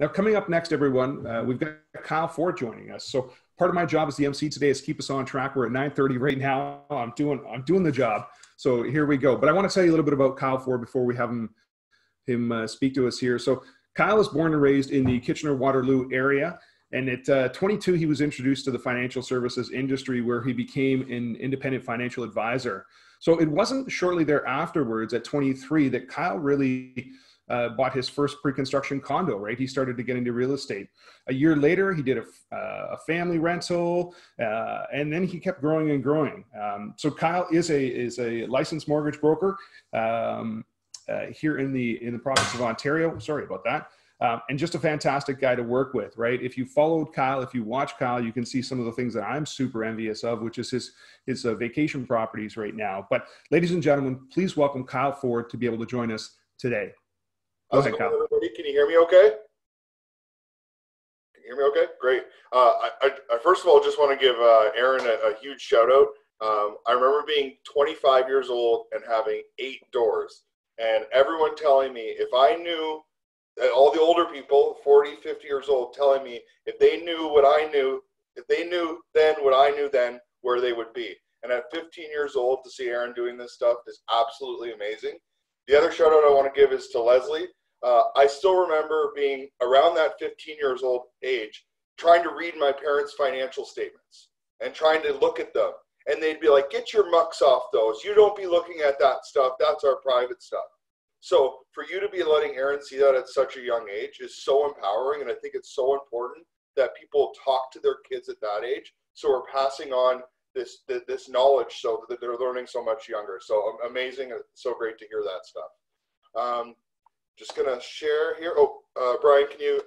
Now, coming up next, everyone, we've got Kyle Ford joining us. So part of my job as the MC today is keep us on track. We're at 9:30 right now. I'm doing the job. So here we go. But I want to tell you a little bit about Kyle Ford before we have him speak to us here. So Kyle was born and raised in the Kitchener-Waterloo area. And at 22, he was introduced to the financial services industry where he became an independent financial advisor. So it wasn't shortly thereafterwards at 23 that Kyle really bought his first pre-construction condo, right? He started to get into real estate. A year later, he did a family rental, and then he kept growing and growing. So Kyle is a licensed mortgage broker here in the province of Ontario. Sorry about that. And just a fantastic guy to work with, right? If you followed Kyle, if you watch Kyle, you can see some of the things that I'm super envious of, which is his vacation properties right now. But ladies and gentlemen, please welcome Kyle Ford to be able to join us today. Go ahead, Kyle. Everybody, can you hear me okay? Can you hear me okay? Great. I first of all just want to give Aaron a huge shout out. I remember being 25 years old and having 8 doors, and everyone telling me if I knew, all the older people, 40, 50 years old, telling me if they knew what I knew, if they knew then what I knew then, where they would be. And at 15 years old, to see Aaron doing this stuff is absolutely amazing. The other shout out I want to give is to Leslie. I still remember being around that 15 years old age, trying to read my parents' financial statements and trying to look at them. And they'd be like, get your mucks off those. You don't be looking at that stuff. That's our private stuff. So for you to be letting Aaron see that at such a young age is so empowering. And I think it's so important that people talk to their kids at that age. So we're passing on this knowledge so that they're learning so much younger. So amazing. It's so great to hear that stuff. Just going to share here. Oh, Brian, can you,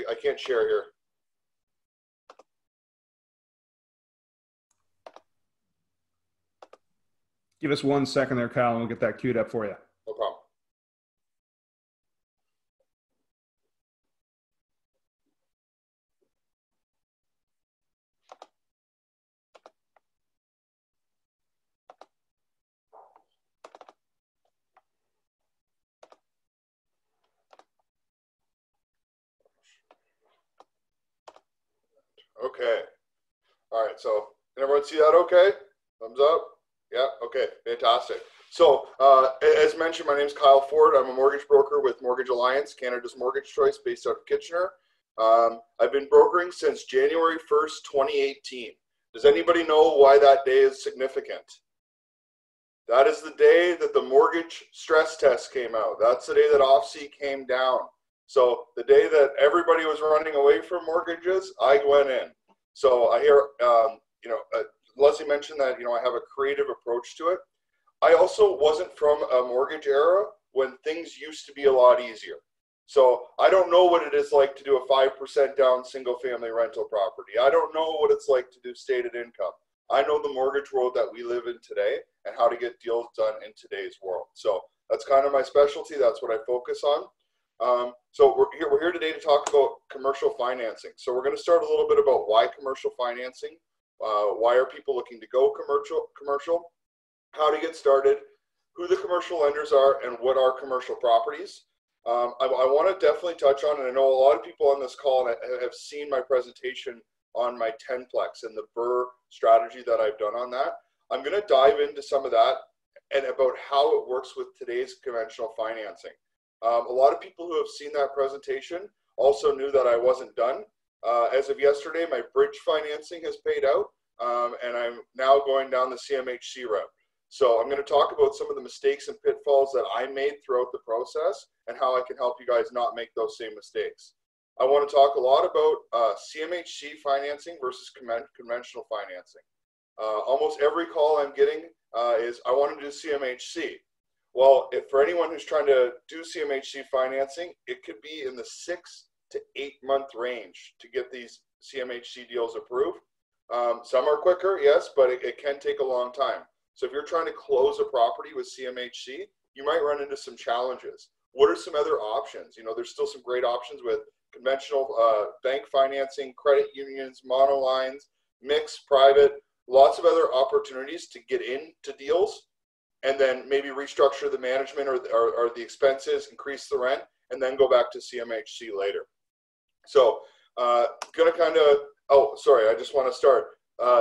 I can't share here. Give us 1 second there, Kyle, and we'll get that queued up for you. No problem. Okay. All right. So can everyone see that okay? Thumbs up? Yeah. Okay. Fantastic. So as mentioned, my name is Kyle Ford. I'm a mortgage broker with Mortgage Alliance, Canada's mortgage choice based out of Kitchener. I've been brokering since January 1st, 2018. Does anybody know why that day is significant? That is the day that the mortgage stress test came out. That's the day that OFC came down. So the day that everybody was running away from mortgages, I went in. So I hear, Leslie mentioned that, I have a creative approach to it. I also wasn't from a mortgage era when things used to be a lot easier. So I don't know what it is like to do a 5% down single family rental property. I don't know what it's like to do stated income. I know the mortgage world that we live in today and how to get deals done in today's world. So that's kind of my specialty. That's what I focus on. So we're here today to talk about commercial financing. So we're going to start a little bit about why commercial financing, why are people looking to go commercial, how to get started, who the commercial lenders are, and what are commercial properties. I want to definitely touch on, and I know a lot of people on this call have seen my presentation on my 10-plex and the BRRRR strategy that I've done on that. I'm going to dive into some of that and about how it works with today's conventional financing. A lot of people who have seen that presentation also knew that I wasn't done. As of yesterday, my bridge financing has paid out, and I'm now going down the CMHC route. So I'm going to talk about some of the mistakes and pitfalls that I made throughout the process and how I can help you guys not make those same mistakes. I want to talk a lot about CMHC financing versus conventional financing. Almost every call I'm getting is, I want to do CMHC. Well, for anyone who's trying to do CMHC financing, it could be in the 6 to 8 month range to get these CMHC deals approved. Some are quicker, yes, but it can take a long time. So if you're trying to close a property with CMHC, you might run into some challenges. What are some other options? There's still some great options with conventional bank financing, credit unions, monolines, mixed, private, lots of other opportunities to get into deals and then maybe restructure the management or the expenses, increase the rent, and then go back to CMHC later. So gonna kind of, oh, sorry, I just want to start.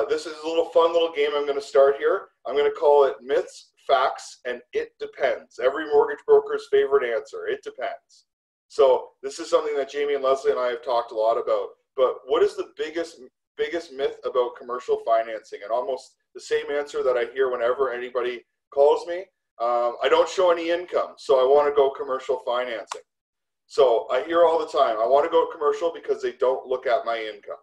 This is a little fun little game I'm going to start here. I'm going to call it myths, facts, and it depends. Every mortgage broker's favorite answer, it depends. So this is something that Jamie and Leslie and I have talked a lot about. But what is the biggest myth about commercial financing? And almost the same answer that I hear whenever anybody calls me. I don't show any income, so I want to go commercial financing. So I hear all the time, I want to go commercial because they don't look at my income.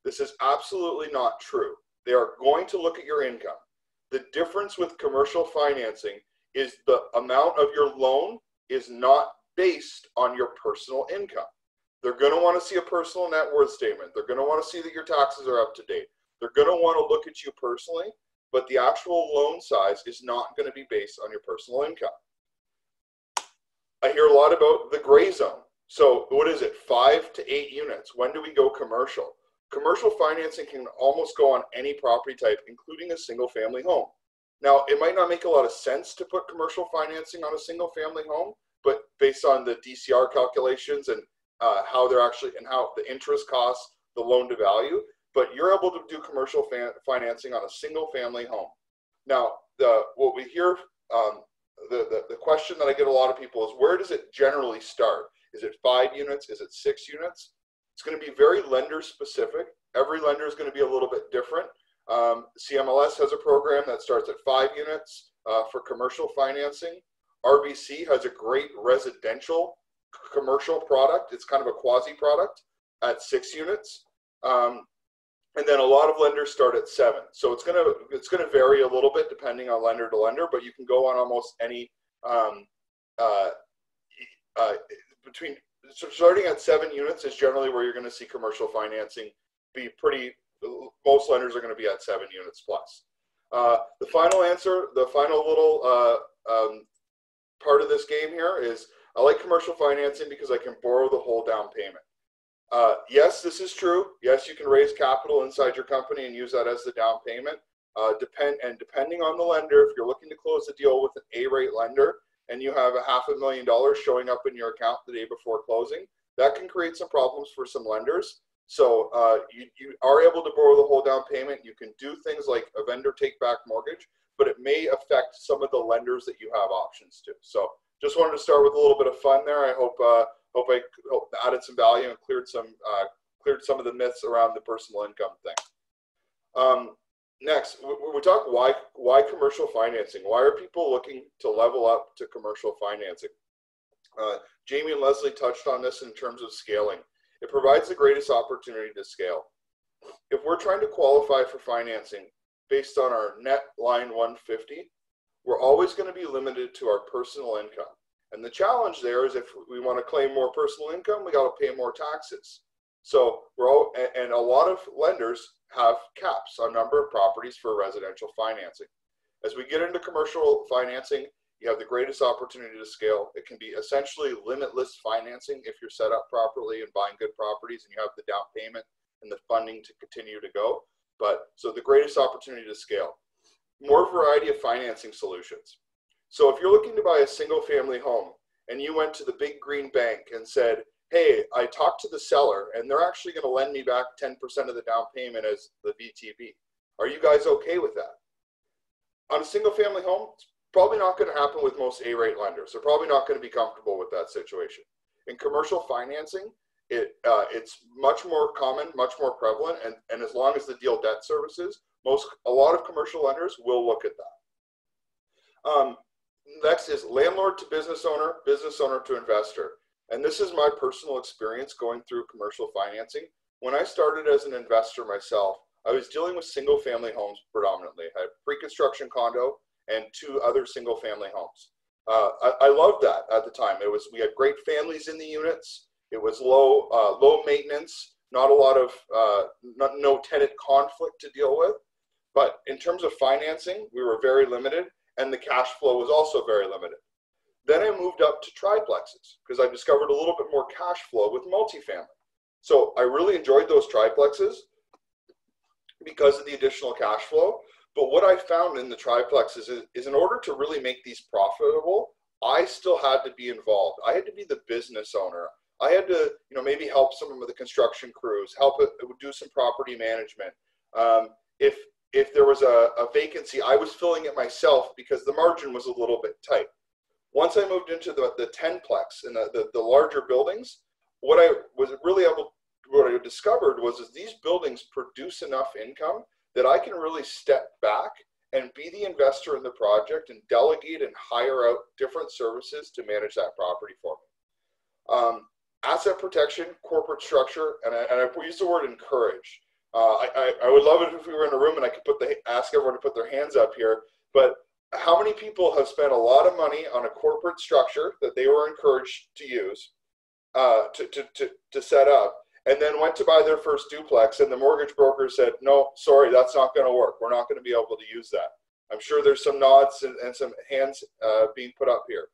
This is absolutely not true. They are going to look at your income. The difference with commercial financing is the amount of your loan is not based on your personal income. They're going to want to see a personal net worth statement. They're going to want to see that your taxes are up to date. They're going to want to look at you personally, but the actual loan size is not going to be based on your personal income. I hear a lot about the gray zone. So what is it? 5 to 8 units. When do we go commercial? Commercial financing can almost go on any property type, including a single family home. Now, it might not make a lot of sense to put commercial financing on a single family home, but based on the DCR calculations and how they're actually, and how the interest costs, the loan to value, but you're able to do commercial financing on a single family home. Now, what we hear, the question that I get a lot of people is, where does it generally start? Is it 5 units? Is it 6 units? It's going to be very lender specific. Every lender is going to be a little bit different. CMLS has a program that starts at 5 units for commercial financing. RBC has a great residential commercial product. It's kind of a quasi product at 6 units. And then a lot of lenders start at 7. So it's going to vary a little bit depending on lender to lender, but you can go on almost any so starting at 7 units is generally where you're going to see commercial financing be pretty, most lenders are going to be at 7 units plus. The final answer, the final little part of this game here is, I like commercial financing because I can borrow the whole down payment. Yes, this is true. Yes, you can raise capital inside your company and use that as the down payment. Depending on the lender, if you're looking to close a deal with an A-rate lender and you have $500,000 showing up in your account the day before closing, that can create some problems for some lenders. So you are able to borrow the whole down payment. You can do things like a vendor take-back mortgage, but it may affect some of the lenders that you have options to. So just wanted to start with a little bit of fun there. I hope I added some value and cleared some of the myths around the personal income thing. Next, we talk why commercial financing. Why are people looking to level up to commercial financing? Jamie and Leslie touched on this in terms of scaling. It provides the greatest opportunity to scale. If we're trying to qualify for financing based on our net line 150, we're always going to be limited to our personal income. And the challenge there is, if we want to claim more personal income, we got to pay more taxes. So and a lot of lenders have caps on number of properties for residential financing. As we get into commercial financing, you have the greatest opportunity to scale. It can be essentially limitless financing if you're set up properly and buying good properties and you have the down payment and the funding to continue to go. So the greatest opportunity to scale. More variety of financing solutions. So if you're looking to buy a single family home and you went to the big green bank and said, hey, I talked to the seller and they're actually going to lend me back 10% of the down payment as the VTB. Are you guys okay with that? On a single family home, it's probably not going to happen with most A-rate lenders. They're probably not going to be comfortable with that situation. In commercial financing, it's much more common, much more prevalent, and as long as the deal debt services, a lot of commercial lenders will look at that. Next is landlord to business owner to investor. And this is my personal experience going through commercial financing. When I started as an investor myself, I was dealing with single family homes predominantly. I had a pre-construction condo and 2 other single family homes. I loved that at the time. We had great families in the units. It was low maintenance, not a lot of, no tenant conflict to deal with. But in terms of financing, we were very limited, and the cash flow was also very limited. Then I moved up to triplexes because I discovered a little bit more cash flow with multifamily. So I really enjoyed those triplexes because of the additional cash flow. But what I found in the triplexes is in order to really make these profitable, I still had to be involved. I had to be the business owner. I had to, maybe help some of the construction crews, do some property management. If there was a vacancy, I was filling it myself because the margin was a little bit tight. Once I moved into the 10-plex and the larger buildings, what I discovered was these buildings produce enough income that I can really step back and be the investor in the project and delegate and hire out different services to manage that property for me. Asset protection, corporate structure, and I use the word encourage. I would love it if we were in a room and I could ask everyone to put their hands up here, but how many people have spent a lot of money on a corporate structure that they were encouraged to use, to set up, and then went to buy their first duplex and the mortgage broker said, no, sorry, that's not going to work. We're not going to be able to use that. I'm sure there's some nods and some hands being put up here.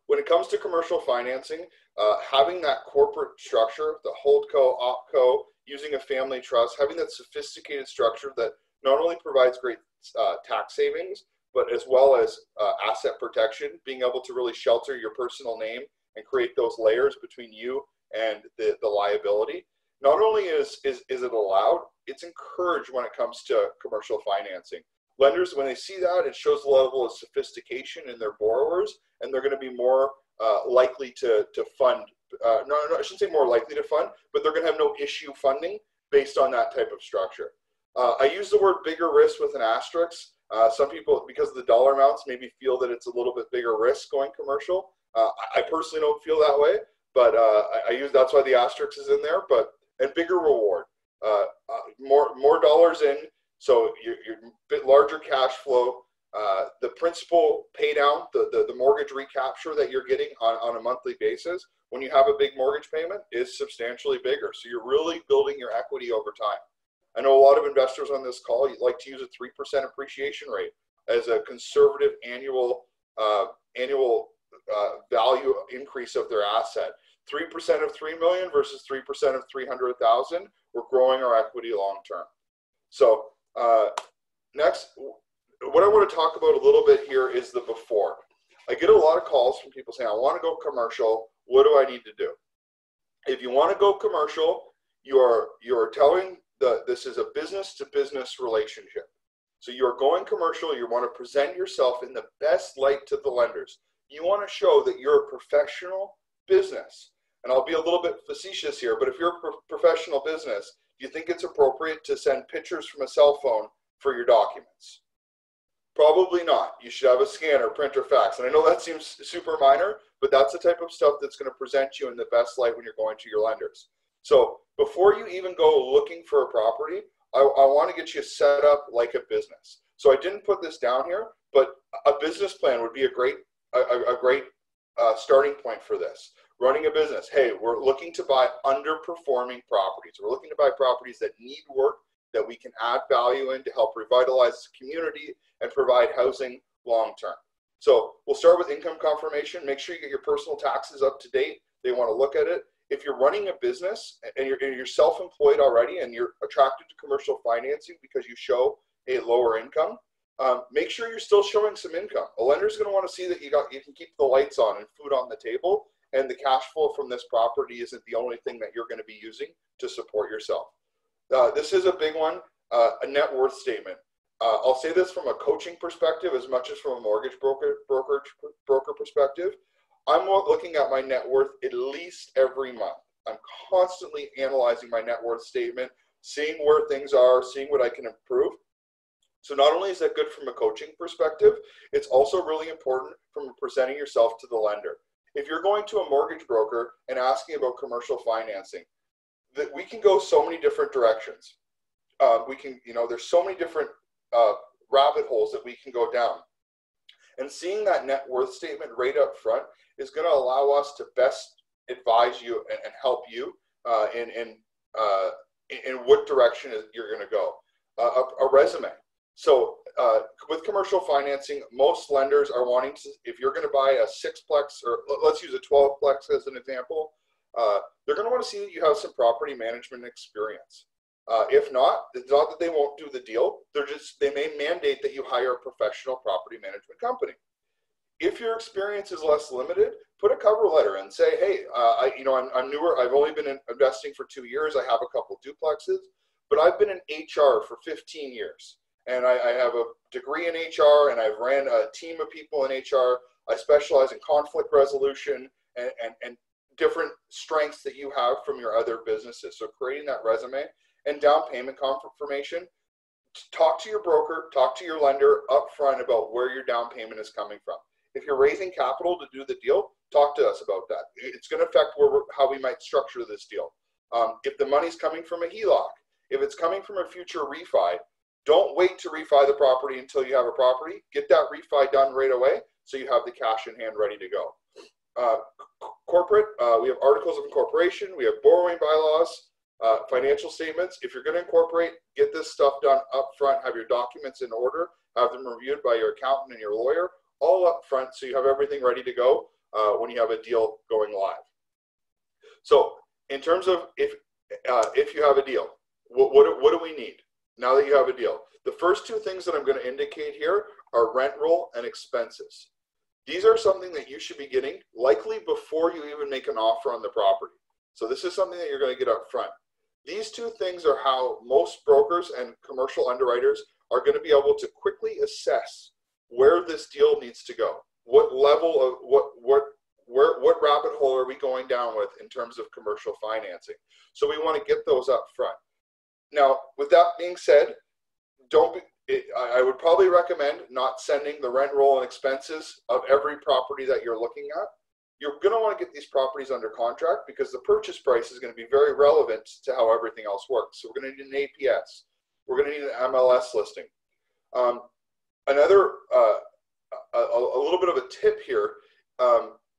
When it comes to commercial financing, having that corporate structure, the holdco, opco, using a family trust, having that sophisticated structure that not only provides great tax savings, but as well as asset protection, being able to really shelter your personal name and create those layers between you and the liability. Not only is it allowed, it's encouraged when it comes to commercial financing. Lenders, when they see that, it shows the level of sophistication in their borrowers, and they're going to be more likely to fund. No, I shouldn't say more likely to fund, but they're going to have no issue funding based on that type of structure. I use the word bigger risk with an asterisk. Some people, because of the dollar amounts, maybe feel that it's a little bit bigger risk going commercial. I personally don't feel that way, but that's why the asterisk is in there. And bigger reward, more dollars in, so you're a bit larger cash flow. The principal pay down, the mortgage recapture that you're getting on a monthly basis when you have a big mortgage payment is substantially bigger. So you're really building your equity over time. I know a lot of investors on this call like to use a 3% appreciation rate as a conservative annual value increase of their asset. 3% of 3 million versus 3% of 300,000. We're growing our equity long term. So next, what I want to talk about a little bit here is the before. I get a lot of calls from people saying, I want to go commercial. What do I need to do? If you want to go commercial, you're telling this is a business-to-business relationship. So you're going commercial. You want to present yourself in the best light to the lenders. You want to show that you're a professional business. And I'll be a little bit facetious here, but if you're a professional business, do you think it's appropriate to send pictures from a cell phone for your documents? Probably not. You should have a scanner, printer, fax. And I know that seems super minor, but that's the type of stuff that's going to present you in the best light when you're going to your lenders. So before you even go looking for a property, I want to get you set up like a business. So I didn't put this down here, but a business plan would be a great starting point for this. Running a business. Hey, we're looking to buy underperforming properties. We're looking to buy properties that need work, that we can add value in to help revitalize the community and provide housing long term. So we'll start with income confirmation. Make sure you get your personal taxes up to date. They want to look at it. If you're running a business and you're self-employed already and you're attracted to commercial financing because you show a lower income, make sure you're still showing some income. A lender's going to want to see that you can keep the lights on and food on the table, and the cash flow from this property isn't the only thing that you're going to be using to support yourself. This is a big one, a net worth statement. I'll say this from a coaching perspective as much as from a mortgage broker perspective. I'm looking at my net worth at least every month. I'm constantly analyzing my net worth statement, seeing where things are, seeing what I can improve. So not only is that good from a coaching perspective, it's also really important from presenting yourself to the lender. If you're going to a mortgage broker and asking about commercial financing, that we can go so many different directions. There's so many different rabbit holes that we can go down. And seeing that net worth statement right up front is going to allow us to best advise you and help you in what direction you're going to go. A resume. So with commercial financing, most lenders are wanting to, if you're going to buy a 6-plex, or let's use a 12-plex as an example, they're going to want to see that you have some property management experience. If not, it's not that they won't do the deal. They may mandate that you hire a professional property management company. If your experience is less limited, put a cover letter and say, hey, I'm newer. I've only been investing for 2 years. I have a couple duplexes, but I've been in HR for 15 years. And I have a degree in HR, and I've ran a team of people in HR. I specialize in conflict resolution and different strengths that you have from your other businesses. So creating that resume and down payment confirmation. Talk to your broker, talk to your lender upfront about where your down payment is coming from. If you're raising capital to do the deal, talk to us about that. It's going to affect how we might structure this deal. If the money's coming from a HELOC, if it's coming from a future refi, don't wait to refi the property until you have a property. Get that refi done right away so you have the cash in hand ready to go. Corporate, we have articles of incorporation, we have borrowing bylaws, financial statements. If you're going to incorporate, get this stuff done up front, have your documents in order, have them reviewed by your accountant and your lawyer, all up front so you have everything ready to go when you have a deal going live. So in terms of if you have a deal, what do we need now that you have a deal? The first two things that I'm going to indicate here are rent roll and expenses. These are something that you should be getting likely before you even make an offer on the property. So this is something that you're going to get up front. These two things are how most brokers and commercial underwriters are going to be able to quickly assess where this deal needs to go. What level of what rabbit hole are we going down with in terms of commercial financing? So we want to get those up front. Now, with that being said, I would probably recommend not sending the rent roll and expenses of every property that you're looking at. You're going to want to get these properties under contract because the purchase price is going to be very relevant to how everything else works. So we're going to need an APS. We're going to need an MLS listing. A little bit of a tip here,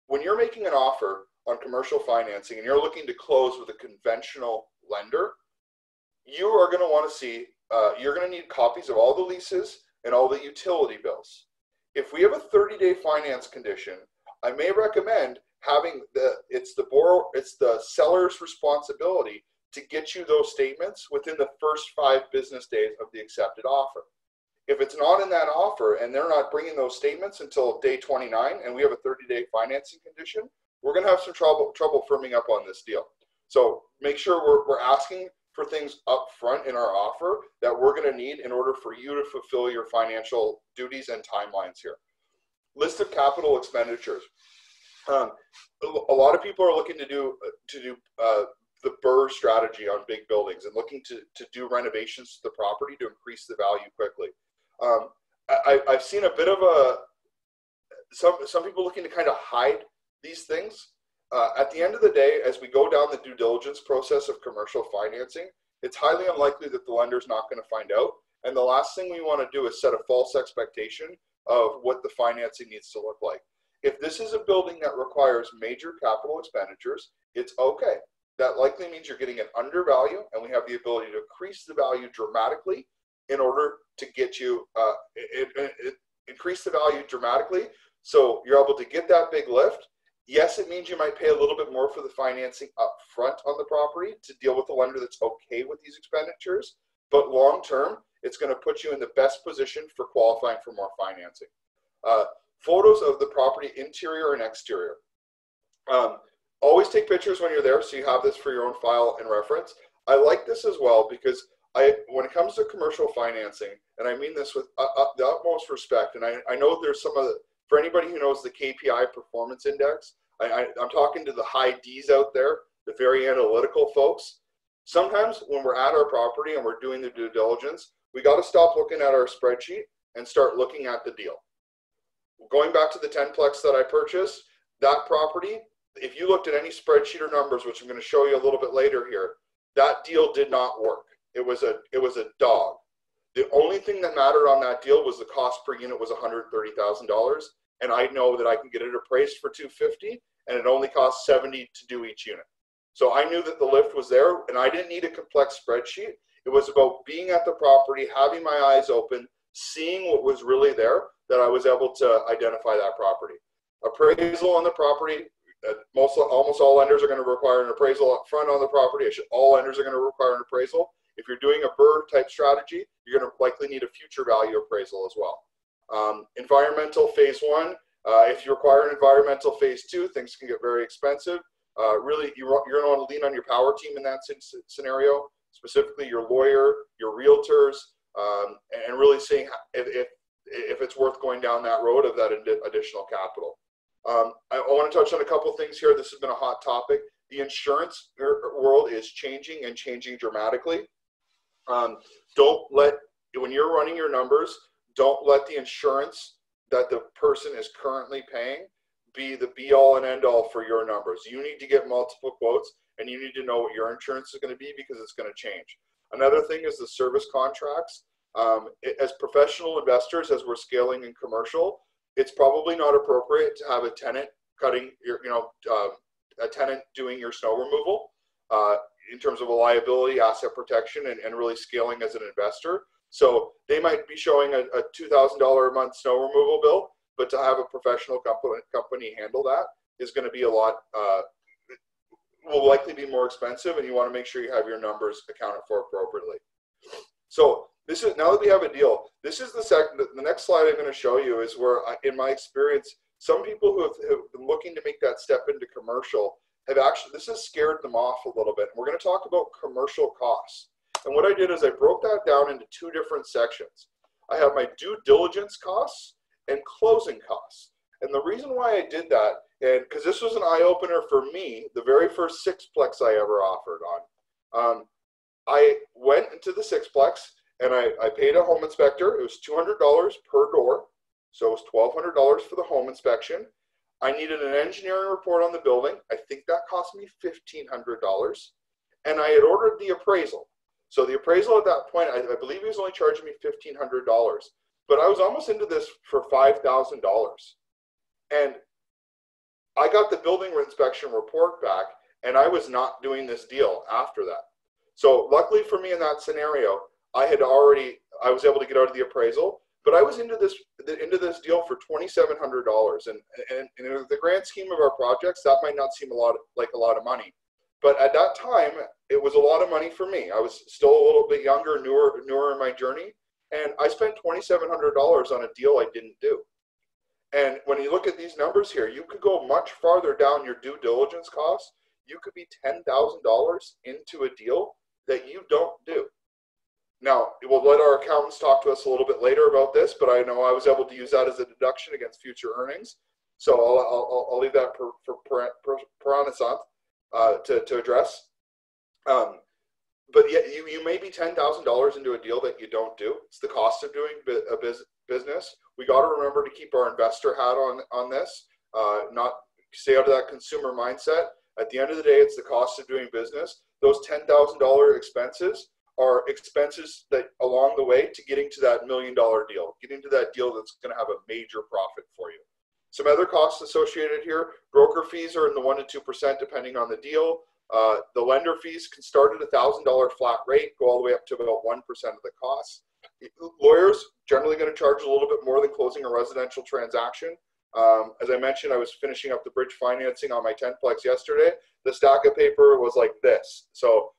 when you're making an offer on commercial financing and you're looking to close with a conventional lender, you are going to want to see, you're going to need copies of all the leases and all the utility bills. If we have a 30-day finance condition, I may recommend having it's the seller's responsibility to get you those statements within the first 5 business days of the accepted offer. If it's not in that offer and they're not bringing those statements until day 29 and we have a 30-day financing condition, we're going to have some trouble firming up on this deal. So make sure we're asking for things up front in our offer that we're going to need in order for you to fulfill your financial duties and timelines here. List of capital expenditures. A lot of people are looking to do the BRRRR strategy on big buildings and looking to do renovations to the property to increase the value quickly. I've seen a bit of some people looking to kind of hide these things. At the end of the day, as we go down the due diligence process of commercial financing, it's highly unlikely that the lender's not going to find out. And the last thing we want to do is set a false expectation of what the financing needs to look like. If this is a building that requires major capital expenditures, it's okay. That likely means you're getting an undervalue, and we have the ability to increase the value dramatically in order to get you, increase the value dramatically so you're able to get that big lift. Yes, it means you might pay a little bit more for the financing up front on the property to deal with a lender that's okay with these expenditures, but long term, it's going to put you in the best position for qualifying for more financing. Photos of the property, interior and exterior. Always take pictures when you're there so you have this for your own file and reference. I like this as well because when it comes to commercial financing, and I mean this with the utmost respect, and I know there's some of the, for anybody who knows the KPI performance index, I'm talking to the high Ds out there, the very analytical folks. Sometimes when we're at our property and we're doing the due diligence, we got to stop looking at our spreadsheet and start looking at the deal. Going back to the 10plex that I purchased, that property, if you looked at any spreadsheet or numbers, which I'm going to show you a little bit later here, that deal did not work. It was a dog. The only thing that mattered on that deal was the cost per unit was $130,000, and I know that I can get it appraised for $250,000, and it only costs $70,000 to do each unit. So I knew that the lift was there, and I didn't need a complex spreadsheet. It was about being at the property, having my eyes open, seeing what was really there, that I was able to identify that property. Appraisal on the property. Almost all lenders are going to require an appraisal up front on the property. All lenders are going to require an appraisal. If you're doing a BRRRR type strategy, you're going to likely need a future value appraisal as well. Environmental phase 1, If you require an environmental phase 2, things can get very expensive. Really, you're going to want to lean on your power team in that scenario, specifically your lawyer, your realtors, and really seeing if it's worth going down that road of that additional capital. I want to touch on a couple things here. This has been a hot topic. The insurance world is changing and changing dramatically. Don't let, when you're running your numbers, don't let the insurance that the person is currently paying be the be all and end all for your numbers. You need to get multiple quotes, and you need to know what your insurance is going to be, because it's going to change. Another thing is the service contracts. As professional investors, as we're scaling in commercial, it's probably not appropriate to have a tenant cutting your, a tenant doing your snow removal in terms of a liability, asset protection, and really scaling as an investor. So they might be showing a $2,000 a month snow removal bill, but to have a professional company handle that is going to be a lot, will likely be more expensive, and you want to make sure you have your numbers accounted for appropriately. So this is, now that we have a deal, this is the next slide I'm going to show you is where, in my experience, some people who have been looking to make that step into commercial have actually, this has scared them off a little bit. And we're going to talk about commercial costs. And what I did is I broke that down into two different sections. I have my due diligence costs and closing costs. And the reason why I did that, and because this was an eye-opener for me, the very first sixplex I ever offered on, I went into the sixplex and I paid a home inspector. It was $200 per door. So it was $1,200 for the home inspection. I needed an engineering report on the building. I think that cost me $1,500. And I had ordered the appraisal. So the appraisal at that point, I believe he was only charging me $1,500. But I was almost into this for $5,000. And I got the building inspection report back, and I was not doing this deal after that. So luckily for me in that scenario, I was able to get out of the appraisal, but I was into this deal for $2,700. And in the grand scheme of our projects, that might not seem like a lot of money. But at that time, it was a lot of money for me. I was still a little bit younger, newer in my journey. And I spent $2,700 on a deal I didn't do. And when you look at these numbers here, you could go much farther down your due diligence costs. You could be $10,000 into a deal that you don't do. Now, we'll let our accountants talk to us a little bit later about this, but I know I was able to use that as a deduction against future earnings. So I'll leave that for Pranasant to address. But yet you may be $10,000 into a deal that you don't do. It's the cost of doing a business. We got to remember to keep our investor hat on this, not stay out of that consumer mindset. At the end of the day, it's the cost of doing business. Those $10,000 expenses are expenses that along the way to getting to that $1 million deal, getting to that deal that's going to have a major profit for you. Some other costs associated here, broker fees are in the 1% to 2% depending on the deal. The lender fees can start at $1,000 flat rate, go all the way up to about 1% of the costs. Lawyers generally going to charge a little bit more than closing a residential transaction. As I mentioned, I was finishing up the bridge financing on my 10plex yesterday. The stack of paper was like this. So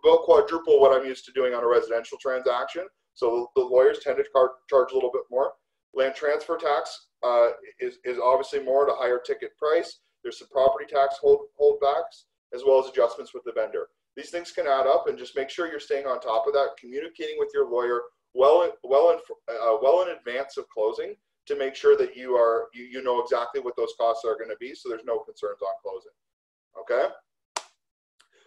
about quadruple what I'm used to doing on a residential transaction. So the lawyers tend to charge a little bit more. Land transfer tax is obviously more at a higher ticket price. There's some property tax holdbacks, as well as adjustments with the vendor. These things can add up, and just make sure you're staying on top of that, communicating with your lawyer well in advance of closing to make sure that you know exactly what those costs are going to be, so there's no concerns on closing. Okay?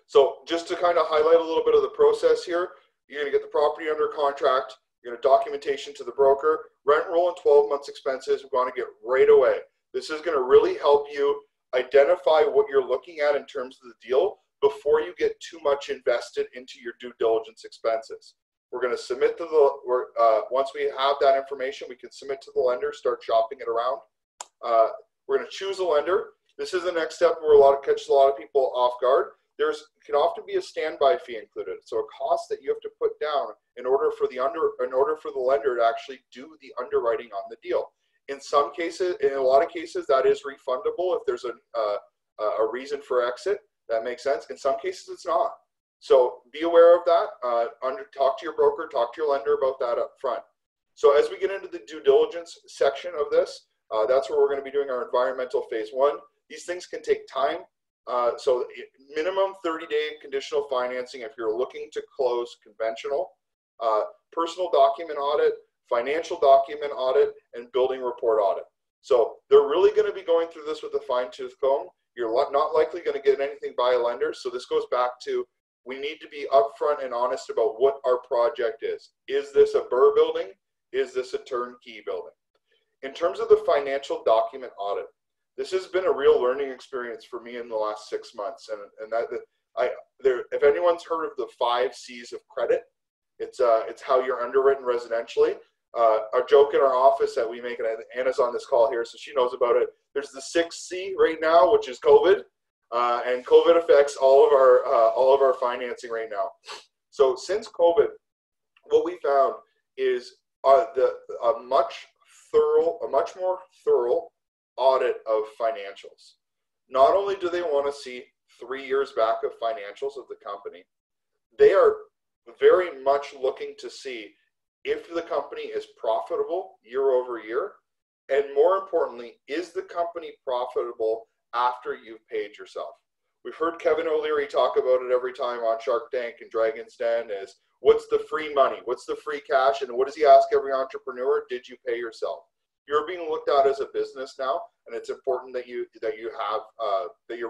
So just to kind of highlight a little bit of the process here, you're going to get the property under contract, you're going to documentation to the broker, rent roll and 12 months expenses, we're going to get right away. This is going to really help you identify what you're looking at in terms of the deal before you get too much invested into your due diligence expenses. We're going to submit to the, once we have that information, we can submit to the lender, start shopping it around. We're going to choose a lender. This is the next step where catches a lot of people off guard. Can often be a standby fee included, so a cost that you have to put down in order for the lender to actually do the underwriting on the deal. In some cases, in a lot of cases, that is refundable if there's a reason for exit. That makes sense. In some cases, it's not. So be aware of that. Talk to your broker, talk to your lender about that up front. So as we get into the due diligence section of this, That's where we're going to be doing our environmental phase 1. These things can take time. So minimum 30-day conditional financing if you're looking to close conventional, personal document audit, financial document audit, and building report audit. So they're really going to be going through this with a fine-tooth comb. You're not likely going to get anything by a lender. So this goes back to, we need to be upfront and honest about what our project is. Is this a BRRRR building? Is this a turnkey building? In terms of the financial document audit, this has been a real learning experience for me in the last 6 months. If anyone's heard of the 5 C's of credit, it's how you're underwritten residentially. Our joke in our office that we make, and Anna's on this call here, so she knows about it. There's the 6th C right now, which is COVID, and COVID affects all of our financing right now. So since COVID, what we found is a much more thorough audit of financials. Not only do they want to see 3 years back of financials of the company, they are very much looking to see if the company is profitable year over year, and more importantly, is the company profitable after you've paid yourself? We've heard Kevin O'Leary talk about it every time on Shark Tank and Dragon's Den, is what's the free money? What's the free cash? And what does he ask every entrepreneur? Did you pay yourself? You're being looked at as a business now, and it's important that you're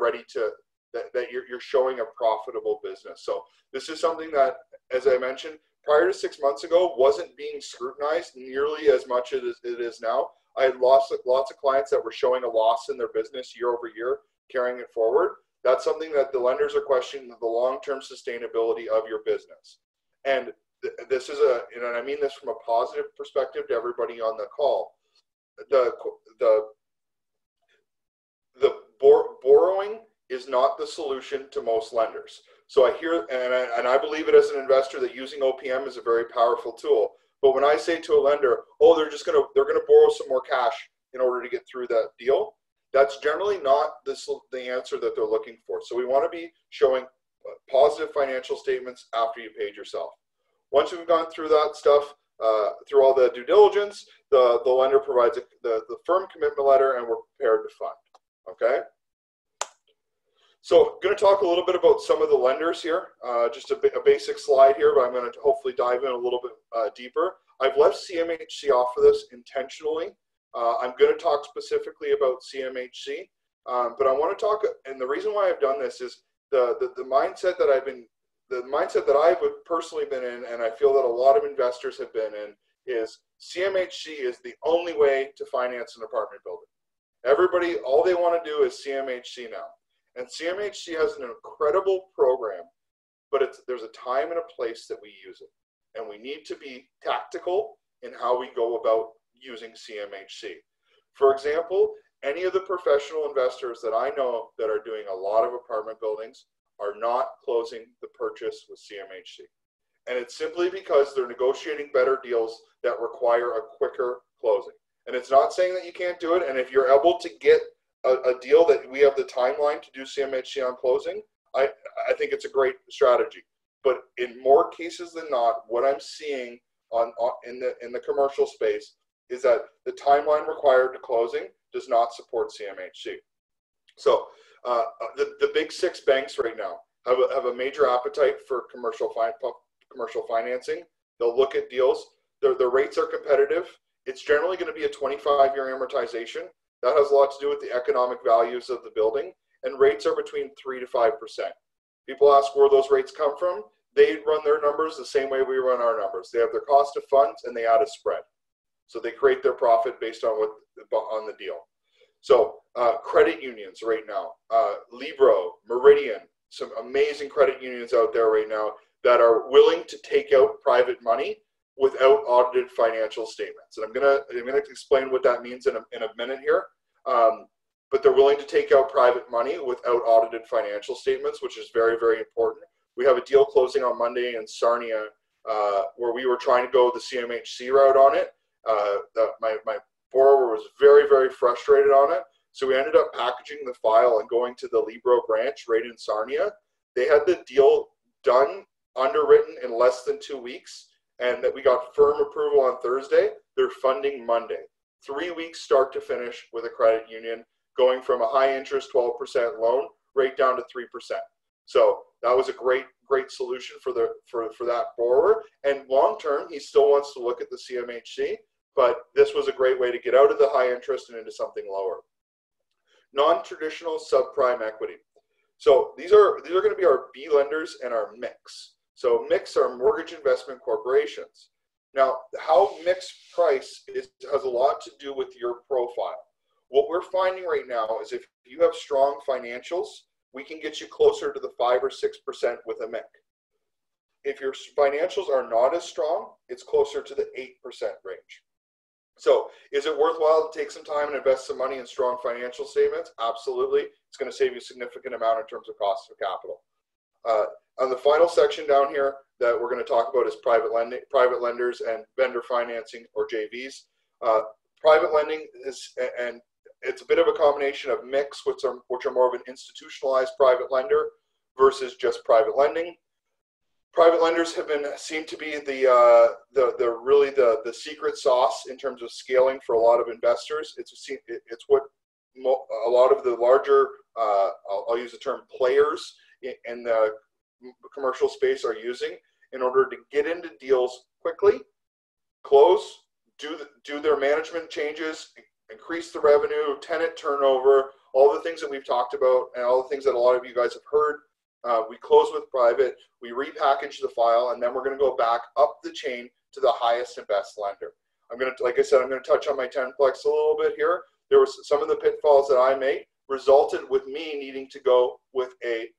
ready to, that you're showing a profitable business. So this is something that, as I mentioned, prior to 6 months ago, wasn't being scrutinized nearly as much as it is now. I had lots of clients that were showing a loss in their business year over year, carrying it forward. That's something that the lenders are questioning, the long-term sustainability of your business. And this is and I mean this from a positive perspective to everybody on the call. Borrowing is not the solution to most lenders. So I hear, and I believe it as an investor, that using OPM is a very powerful tool. But when I say to a lender, oh, they're gonna borrow some more cash in order to get through that deal, that's generally not the answer that they're looking for. So we want to be showing positive financial statements after you paid yourself. Once we've gone through that stuff, through all the due diligence, the lender provides the firm commitment letter, and we're prepared to fund. Okay. So I'm going to talk a little bit about some of the lenders here, just a basic slide here, but I'm going to hopefully dive in a little bit deeper. I've left CMHC off of this intentionally. I'm going to talk specifically about CMHC, but I want to talk, and the reason why I've done this is the mindset that I've personally been in, and I feel that a lot of investors have been in, is CMHC is the only way to finance an apartment building. Everybody, all they want to do is CMHC now. And CMHC has an incredible program, but there's a time and a place that we use it. And we need to be tactical in how we go about using CMHC. For example, any of the professional investors that I know that are doing a lot of apartment buildings are not closing the purchase with CMHC. And it's simply because they're negotiating better deals that require a quicker closing. And it's not saying that you can't do it. And if you're able to get a deal that we have the timeline to do CMHC on closing, I think it's a great strategy. But in more cases than not, what I'm seeing in the commercial space is that the timeline required to closing does not support CMHC. So the big 6 banks right now have a major appetite for commercial financing. They'll look at deals. The rates are competitive. It's generally going to be a 25-year amortization. That has a lot to do with the economic values of the building, and rates are between 3 to 5%. People ask where those rates come from. They run their numbers the same way we run our numbers. They have their cost of funds, and they add a spread. So they create their profit based on the deal. So credit unions right now, Libro, Meridian, some amazing credit unions out there right now that are willing to take out private money without audited financial statements. And I'm gonna explain what that means in a minute here. But they're willing to take out private money without audited financial statements, which is very, very important. We have a deal closing on Monday in Sarnia where we were trying to go the CMHC route on it. My borrower was very, very frustrated on it. So we ended up packaging the file and going to the Libro branch right in Sarnia. They had the deal done, underwritten in less than 2 weeks, and that we got firm approval on Thursday. They're funding Monday. 3 weeks start to finish with a credit union, going from a high interest 12% loan right down to 3%. So that was a great solution for that borrower. And long term, he still wants to look at the CMHC, but this was a great way to get out of the high interest and into something lower. Non-traditional subprime equity. So these are going to be our B lenders and our MICs. So MICs are mortgage investment corporations. Now, how MICs price has a lot to do with your profile. What we're finding right now is if you have strong financials, we can get you closer to the 5 or 6% with a MIC. If your financials are not as strong, it's closer to the 8% range. So is it worthwhile to take some time and invest some money in strong financial statements? Absolutely. It's going to save you a significant amount in terms of cost of capital. On the final section down here that we're going to talk about is private lenders and vendor financing, or JVs. Private lending is, and it's a bit of a combination of MICs, which are more of an institutionalized private lender versus just private lending. Private lenders have been seen to be the secret sauce in terms of scaling for a lot of investors. It's what a lot of the larger, I'll use the term players in the commercial space are using in order to get into deals quickly, close, do their management changes, increase the revenue, tenant turnover, all the things that we've talked about and all the things that a lot of you guys have heard. We close with private, we repackage the file, and then we're going to go back up the chain to the highest and best lender. Like I said, I'm going to touch on my 10-plex a little bit here. There was some of the pitfalls that I made resulted with me needing to go with a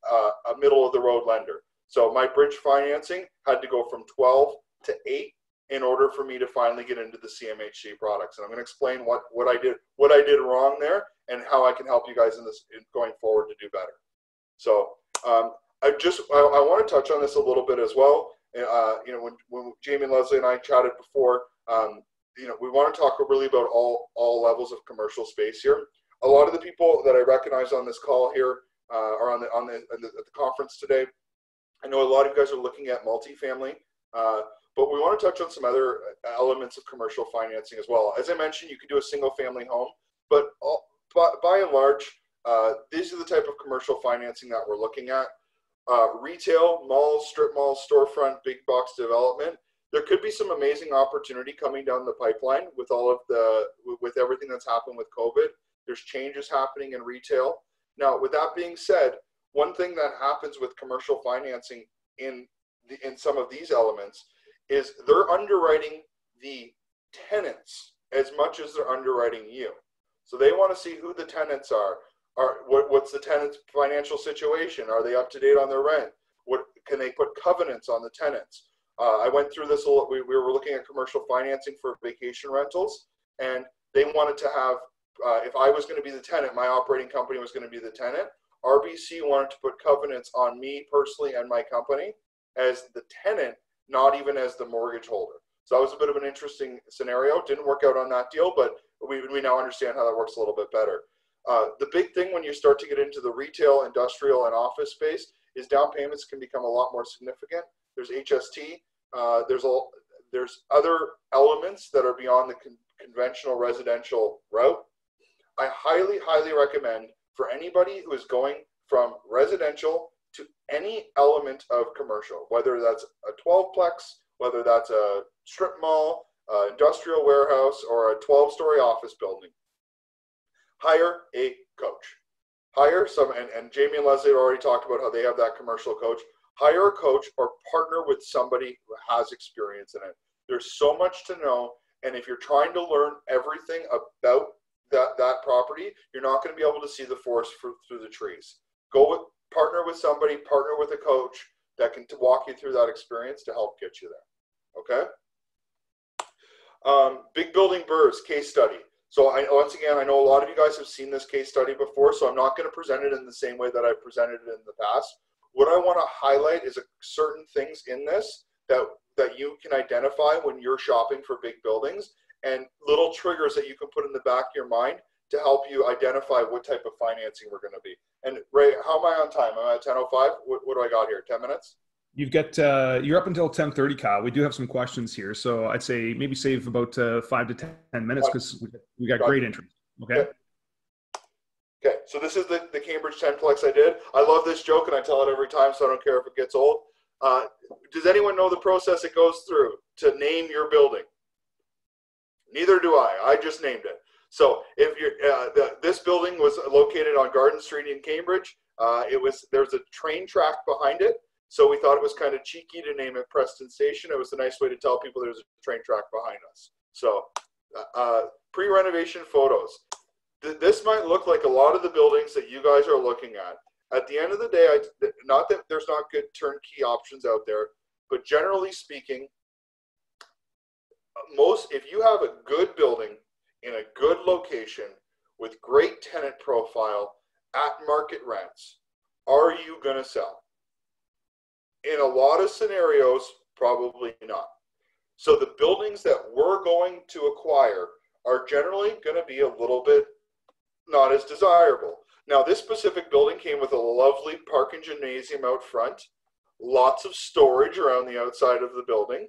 middle of the road lender. So my bridge financing had to go from 12 to 8 in order for me to finally get into the CMHC products. And I'm going to explain what I did wrong there and how I can help you guys in going forward to do better. So I want to touch on this a little bit as well. When Jamie and Leslie and I chatted before, we want to talk really about all levels of commercial space here. A lot of the people that I recognize on this call here are at the conference today. I know a lot of you guys are looking at multifamily, but we want to touch on some other elements of commercial financing as well. As I mentioned, you could do a single family home, but by and large, these are the type of commercial financing that we're looking at. Retail, malls, strip malls, storefront, big box development. There could be some amazing opportunity coming down the pipeline with with everything that's happened with COVID. There's changes happening in retail. Now, with that being said, one thing that happens with commercial financing in some of these elements is they're underwriting the tenants as much as they're underwriting you. So they want to see who the tenants are. What's the tenant's financial situation? Are they up to date on their rent? Can they put covenants on the tenants? I went through this a lot. We were looking at commercial financing for vacation rentals, and they wanted to have, if I was going to be the tenant, my operating company was going to be the tenant. RBC wanted to put covenants on me personally and my company as the tenant, not even as the mortgage holder. So that was a bit of an interesting scenario. Didn't work out on that deal, but we now understand how that works a little bit better. The big thing when you start to get into the retail, industrial, and office space is down payments can become a lot more significant. There's HST. There's other elements that are beyond the conventional residential route. I highly, highly recommend for anybody who is going from residential to any element of commercial, whether that's a 12-plex, whether that's a strip mall, industrial warehouse, or a 12-story office building. Hire a coach. Hire some, and Jamie and Leslie already talked about how they have that commercial coach. Hire a coach or partner with somebody who has experience in it. There's so much to know, and if you're trying to learn everything about that property, you're not going to be able to see the forest through the trees. Partner with somebody, partner with a coach that can walk you through that experience to help get you there. Okay? Big building BRRRRs case study. So once again, I know a lot of you guys have seen this case study before, so I'm not going to present it in the same way that I've presented it in the past. What I want to highlight is certain things in this that you can identify when you're shopping for big buildings, and little triggers that you can put in the back of your mind to help you identify what type of financing we're going to be. And Ray, how am I on time? Am I at 10:05? What do I got here? 10 minutes? You've got you're up until 10:30, Kyle. We do have some questions here, so I'd say maybe save about 5 to 10 minutes because we got great interest. Okay. Okay, so this is the Cambridge 10-plex I did. I love this joke, and I tell it every time, so I don't care if it gets old. Does anyone know the process it goes through to name your building? Neither do I. I just named it. So if you're, this building was located on Garden Street in Cambridge. There's a train track behind it. So we thought it was kind of cheeky to name it Preston Station. It was a nice way to tell people there's a train track behind us. So pre-renovation photos. This might look like a lot of the buildings that you guys are looking at. At the end of the day, not that there's not good turnkey options out there, but generally speaking, if you have a good building in a good location with great tenant profile at market rents, are you going to sell? In a lot of scenarios, probably not. So the buildings that we're going to acquire are generally going to be a little bit not as desirable. Now, this specific building came with a lovely parking gymnasium out front, lots of storage around the outside of the building,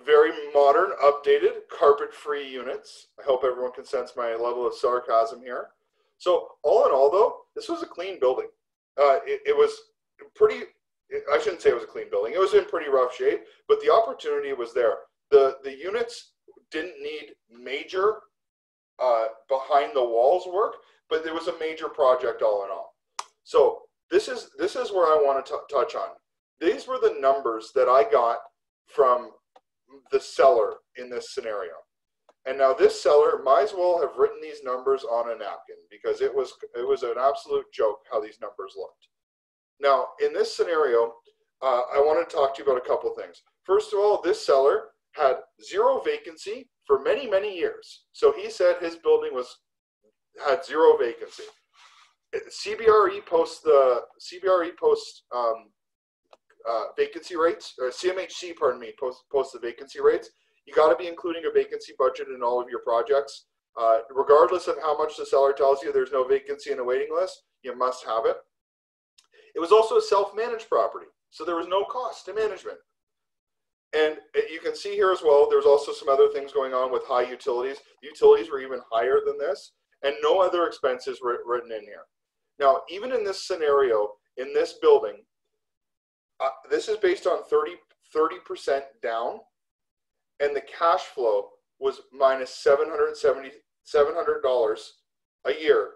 very modern, updated, carpet-free units. I hope everyone can sense my level of sarcasm here. So all in all, though, this was a clean building. It was pretty, I shouldn't say it was a clean building. It was in pretty rough shape, but the opportunity was there. The units didn't need major behind the walls work, but there was a major project all in all. So this is where I want to touch on. These were the numbers that I got from the seller in this scenario. And now this seller might as well have written these numbers on a napkin because it was an absolute joke how these numbers looked. Now, in this scenario, I want to talk to you about a couple things. First of all, this seller had zero vacancy for many, many years. So he said his building had zero vacancy. CBRE posts vacancy rates, or CMHC, pardon me, posts the vacancy rates. You got to be including a vacancy budget in all of your projects. Regardless of how much the seller tells you there's no vacancy in a waiting list, you must have it. It was also a self-managed property, so there was no cost to management. And you can see here as well, there's also some other things going on with high utilities. The utilities were even higher than this, and no other expenses were written in here. Now, even in this scenario, in this building, this is based on 30% down, and the cash flow was minus $700 a year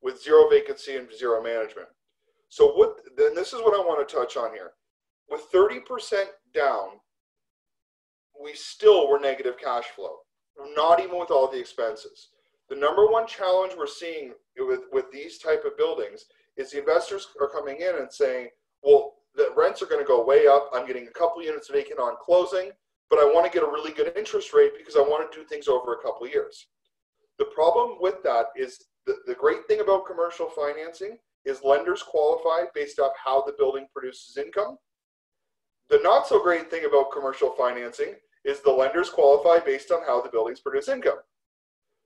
with zero vacancy and zero management. So then this is what I want to touch on here. With 30% down, we still were negative cash flow, not even with all the expenses. The number one challenge we're seeing with these type of buildings is the investors are coming in and saying, well, the rents are going to go way up. I'm getting a couple units vacant on closing, but I want to get a really good interest rate because I want to do things over a couple years. The problem with that is the great thing about commercial financing is lenders qualify based off how the building produces income. The not so great thing about commercial financing is the lenders qualify based on how the buildings produce income.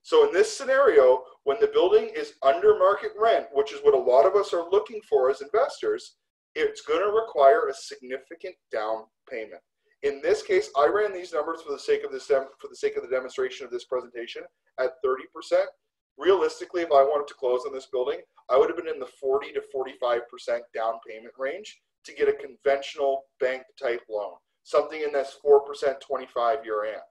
So in this scenario, when the building is under market rent, which is what a lot of us are looking for as investors, it's going to require a significant down payment. In this case, I ran these numbers for the sake of the demonstration of this presentation at 30%. Realistically, if I wanted to close on this building, I would have been in the 40 to 45% down payment range to get a conventional bank type loan, something in this 4% 25-year AM.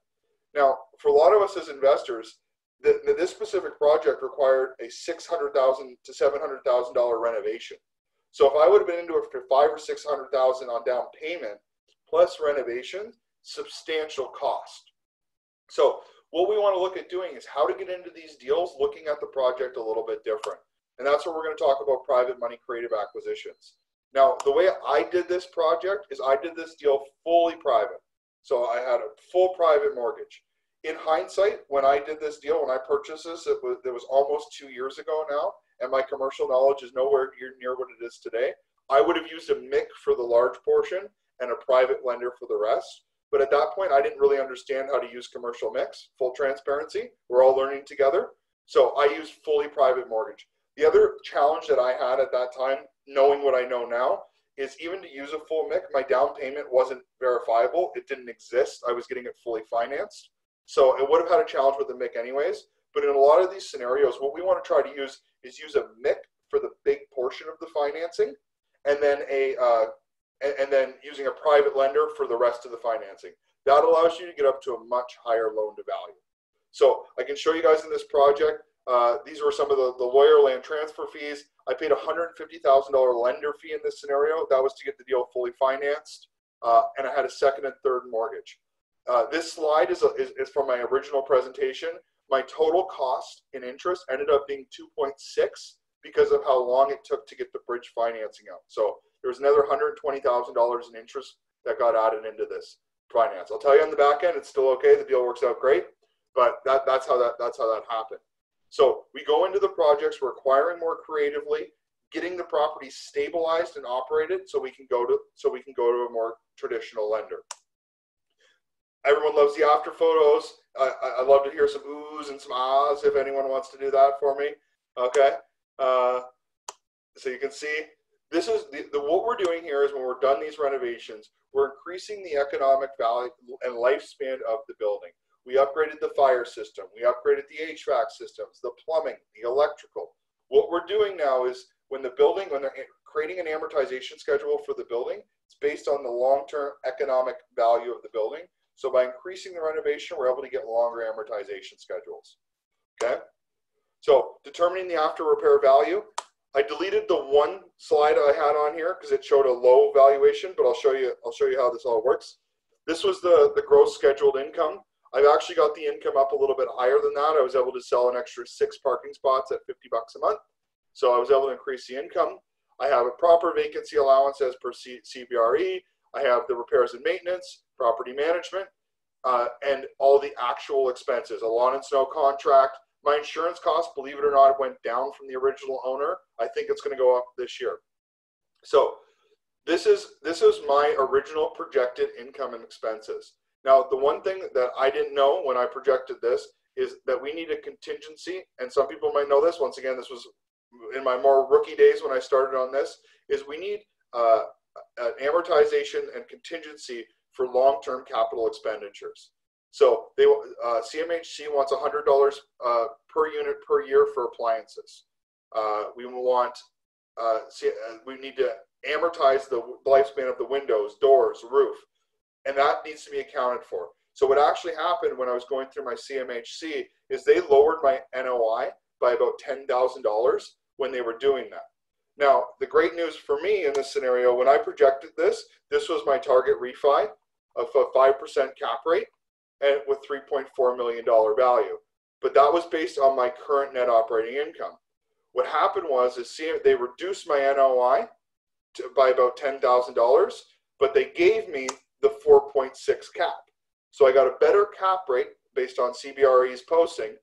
Now, for a lot of us as investors, this specific project required a $600,000 to $700,000 renovation. So if I would have been into it for $500,000 or $600,000 on down payment plus renovation, substantial cost. So what we want to look at doing is how to get into these deals, looking at the project a little bit different. And that's what we're going to talk about, private money creative acquisitions. Now, the way I did this project is I did this deal fully private. So I had a full private mortgage. In hindsight, when I did this deal, when I purchased this, it was almost 2 years ago now, and my commercial knowledge is nowhere near what it is today. I would have used a MIC for the large portion and a private lender for the rest. But at that point, I didn't really understand how to use commercial MICs. Full transparency, we're all learning together. So I used fully private mortgage. The other challenge that I had at that time knowing what I know now, is even to use a full MIC, my down payment wasn't verifiable. It didn't exist. I was getting it fully financed. So it would have had a challenge with the MIC anyways. But in a lot of these scenarios, what we want to try to use is use a MIC for the big portion of the financing, and then using a private lender for the rest of the financing. That allows you to get up to a much higher loan to value. So I can show you guys in this project. These were some of the lawyer land transfer fees. I paid a $150,000 lender fee in this scenario. That was to get the deal fully financed, and I had a second and third mortgage. This slide is from my original presentation. My total cost in interest ended up being 2.6 because of how long it took to get the bridge financing out. So there was another $120,000 in interest that got added into this finance. I'll tell you on the back end, it's still okay. The deal works out great, but that's how that happened. So we go into the projects, we're acquiring more creatively, getting the property stabilized and operated, so we can go to a more traditional lender. Everyone loves the after photos. I love to hear some oohs and some ahs if anyone wants to do that for me. Okay. So you can see this is what we're doing here is when we're done these renovations, we're increasing the economic value and lifespan of the building. We upgraded the fire system. We upgraded the HVAC systems, the plumbing, the electrical. What we're doing now is when they're creating an amortization schedule for the building, it's based on the long-term economic value of the building. So by increasing the renovation, we're able to get longer amortization schedules. Okay. So determining the after repair value, I deleted the one slide I had on here because it showed a low valuation, but I'll show you how this all works. This was the gross scheduled income. I've actually got the income up a little bit higher than that. I was able to sell an extra 6 parking spots at $50 a month. So I was able to increase the income. I have a proper vacancy allowance as per CBRE. I have the repairs and maintenance, property management, and all the actual expenses, a lawn and snow contract. My insurance cost, believe it or not, went down from the original owner. I think it's going to go up this year. So this is my original projected income and expenses. Now, the one thing that I didn't know when I projected this is that we need a contingency, and some people might know this. Once again, this was in my more rookie days when I started on this, is we need an amortization and contingency for long-term capital expenditures. So CMHC wants $100 per unit per year for appliances. We need to amortize the lifespan of the windows, doors, roof, and that needs to be accounted for. So what actually happened when I was going through my CMHC is they lowered my NOI by about $10,000 when they were doing that. Now, the great news for me in this scenario, when I projected this was my target refi of a 5% cap rate and with $3.4 million value. But that was based on my current net operating income. What happened was they reduced my NOI by about $10,000, but they gave me the 4.6 cap. So I got a better cap rate based on CBRE's posting,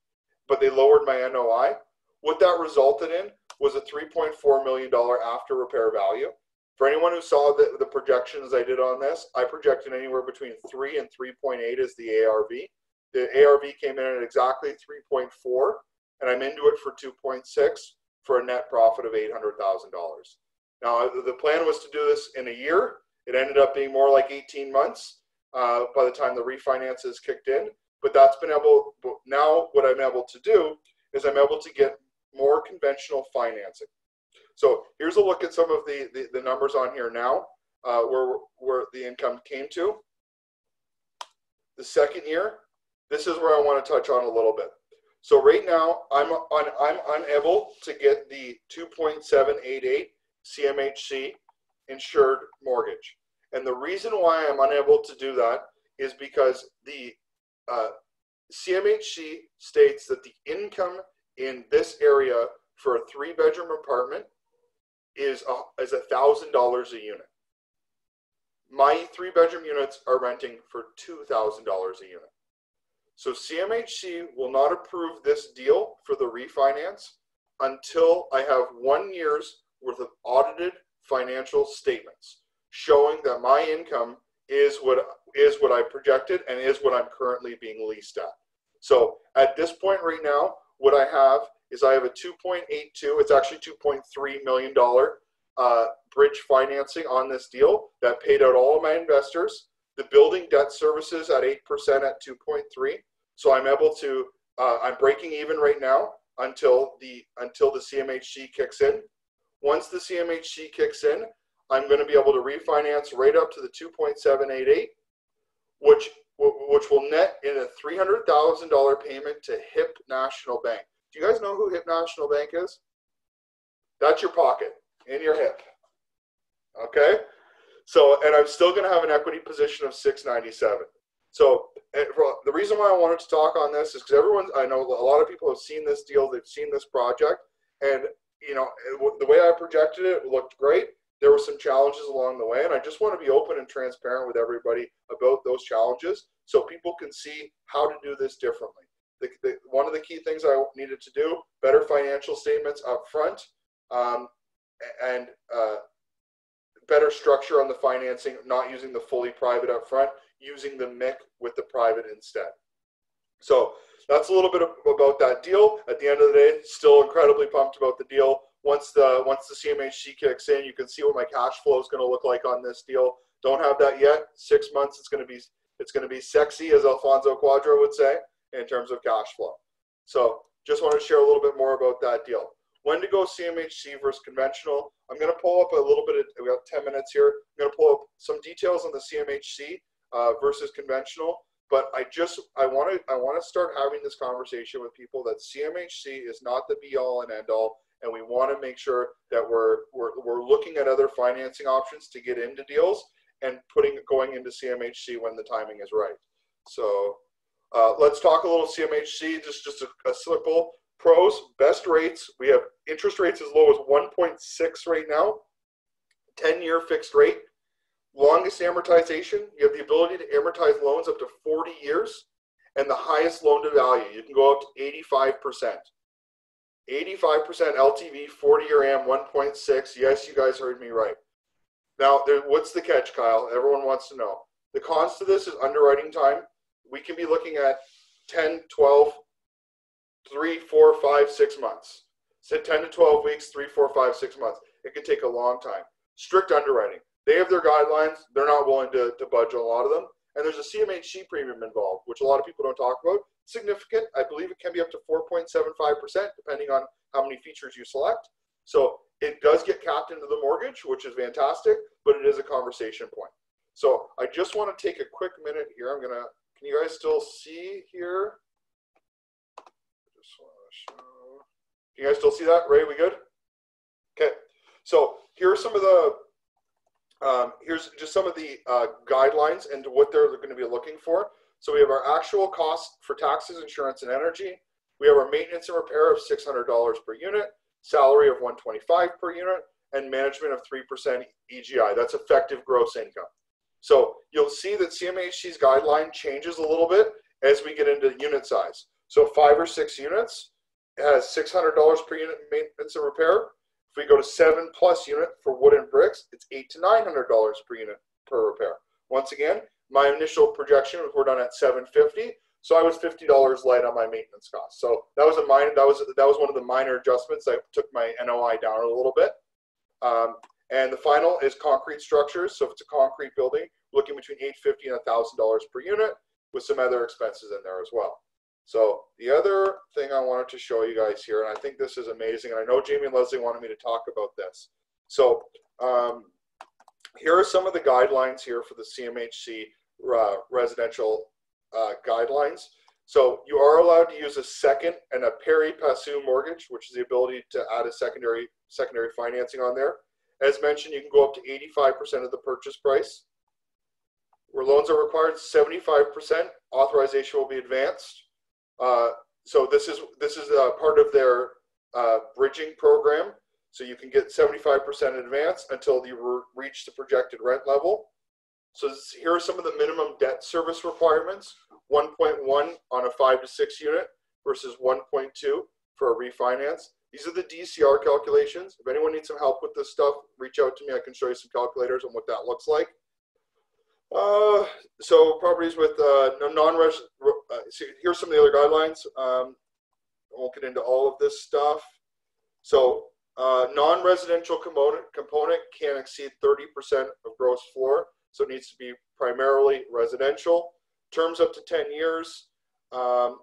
but they lowered my NOI. What that resulted in was a $3.4 million after repair value. For anyone who saw the projections I did on this, I projected anywhere between 3 and 3.8 as the ARV. The ARV came in at exactly 3.4, and I'm into it for 2.6 for a net profit of $800,000. Now, the plan was to do this in a year. It ended up being more like 18 months by the time the refinances kicked in. But now what I'm able to do is I'm able to get more conventional financing. So here's a look at some of the numbers on here now, where the income came to. The second year, this is where I want to touch on a little bit. So right now, I'm unable to get the 2.788 CMHC insured mortgage. And the reason why I'm unable to do that is because the CMHC states that the income in this area for a 3-bedroom apartment is $1,000 a unit. My 3-bedroom units are renting for $2,000 a unit. So CMHC will not approve this deal for the refinance until I have 1 year's worth of audited financial statements showing that my income is what I projected and is what I'm currently being leased at. So at this point right now, what I have is I have a 2.82, it's actually $2.3 million bridge financing on this deal that paid out all of my investors. The building debt services at 8% at 2.3. So I'm able to, I'm breaking even right now until the CMHC kicks in. Once the CMHC kicks in, I'm going to be able to refinance right up to the 2.788, which will net in a $300,000 payment to HIP National Bank. Do you guys know who HIP National Bank is? That's your pocket in your hip. Okay? So, and I'm still going to have an equity position of 697. So the reason why I wanted to talk on this is because I know a lot of people have seen this deal, they've seen this project, and you know, the way I projected it looked great. There were some challenges along the way, and I just want to be open and transparent with everybody about those challenges so people can see how to do this differently. One of the key things I needed to do, better financial statements up front, and better structure on the financing, not using the fully private up front, using the MIC with the private instead. So that's a little bit about that deal. At the end of the day, still incredibly pumped about the deal. Once the CMHC kicks in, you can see what my cash flow is going to look like on this deal. Don't have that yet. 6 months, it's going to be sexy, as Alfonso Cuadro would say, in terms of cash flow. So just want to share a little bit more about that deal. When to go CMHC versus conventional. I'm going to pull up a little bit, we got 10 minutes here. I'm going to pull up some details on the CMHC versus conventional. But I want to start having this conversation with people that CMHC is not the be all and end all, and we want to make sure that we're looking at other financing options to get into deals and going into CMHC when the timing is right. So let's talk a little CMHC. Just a simple pros, best rates. We have interest rates as low as 1.6 right now, 10-year fixed rate. Longest amortization, you have the ability to amortize loans up to 40 years, and the highest loan to value, you can go up to 85%. 85% LTV, 40-year AM, 1.6. Yes, you guys heard me right. Now, what's the catch, Kyle? Everyone wants to know. The cons to this is underwriting time. We can be looking at 10, 12, 3, 4, 5, 6 months. So 10 to 12 weeks, 3, 4, 5, 6 months. It can take a long time. Strict underwriting. They have their guidelines. They're not willing to budge on a lot of them. And there's a CMHC premium involved, which a lot of people don't talk about. Significant. I believe it can be up to 4.75%, depending on how many features you select. So it does get capped into the mortgage, which is fantastic, but it is a conversation point. So I just want to take a quick minute here. Can you guys still see here? Can you guys still see that? Ray, we good? Okay. So here are some of the here's just some of the guidelines and what they're going to be looking for. So we have our actual cost for taxes, insurance, and energy. We have our maintenance and repair of $600 per unit, salary of $125 per unit, and management of 3% EGI. That's effective gross income. So you'll see that CMHC's guideline changes a little bit as we get into unit size. So 5 or 6 units, it has $600 per unit maintenance and repair. If we go to 7+ unit for wood and bricks, it's $800 to $900 per unit per repair. Once again, my initial projection was we're done at $750, so I was $50 light on my maintenance costs. So that was one of the minor adjustments that took my NOI down a little bit. And the final is concrete structures. So if it's a concrete building, looking between $850 and $1,000 per unit, with some other expenses in there as well. So the other thing I wanted to show you guys here, and I think this is amazing, and I know Jamie and Leslie wanted me to talk about this. So here are some of the guidelines here for the CMHC residential guidelines. So you are allowed to use a second and a pari passu mortgage, which is the ability to add a secondary financing on there. As mentioned, you can go up to 85% of the purchase price. Where loans are required, 75% authorization will be advanced. So this is part of their bridging program. So you can get 75% advance until you reach the projected rent level. So here are some of the minimum debt service requirements. 1.1 on a 5 to 6 unit versus 1.2 for a refinance. These are the DCR calculations. If anyone needs some help with this stuff, reach out to me. I can show you some calculators on what that looks like. So properties with so here's some of the other guidelines. I won't get into all of this stuff. So Non-residential component can't exceed 30% of gross floor, so it needs to be primarily residential. Terms up to 10 years.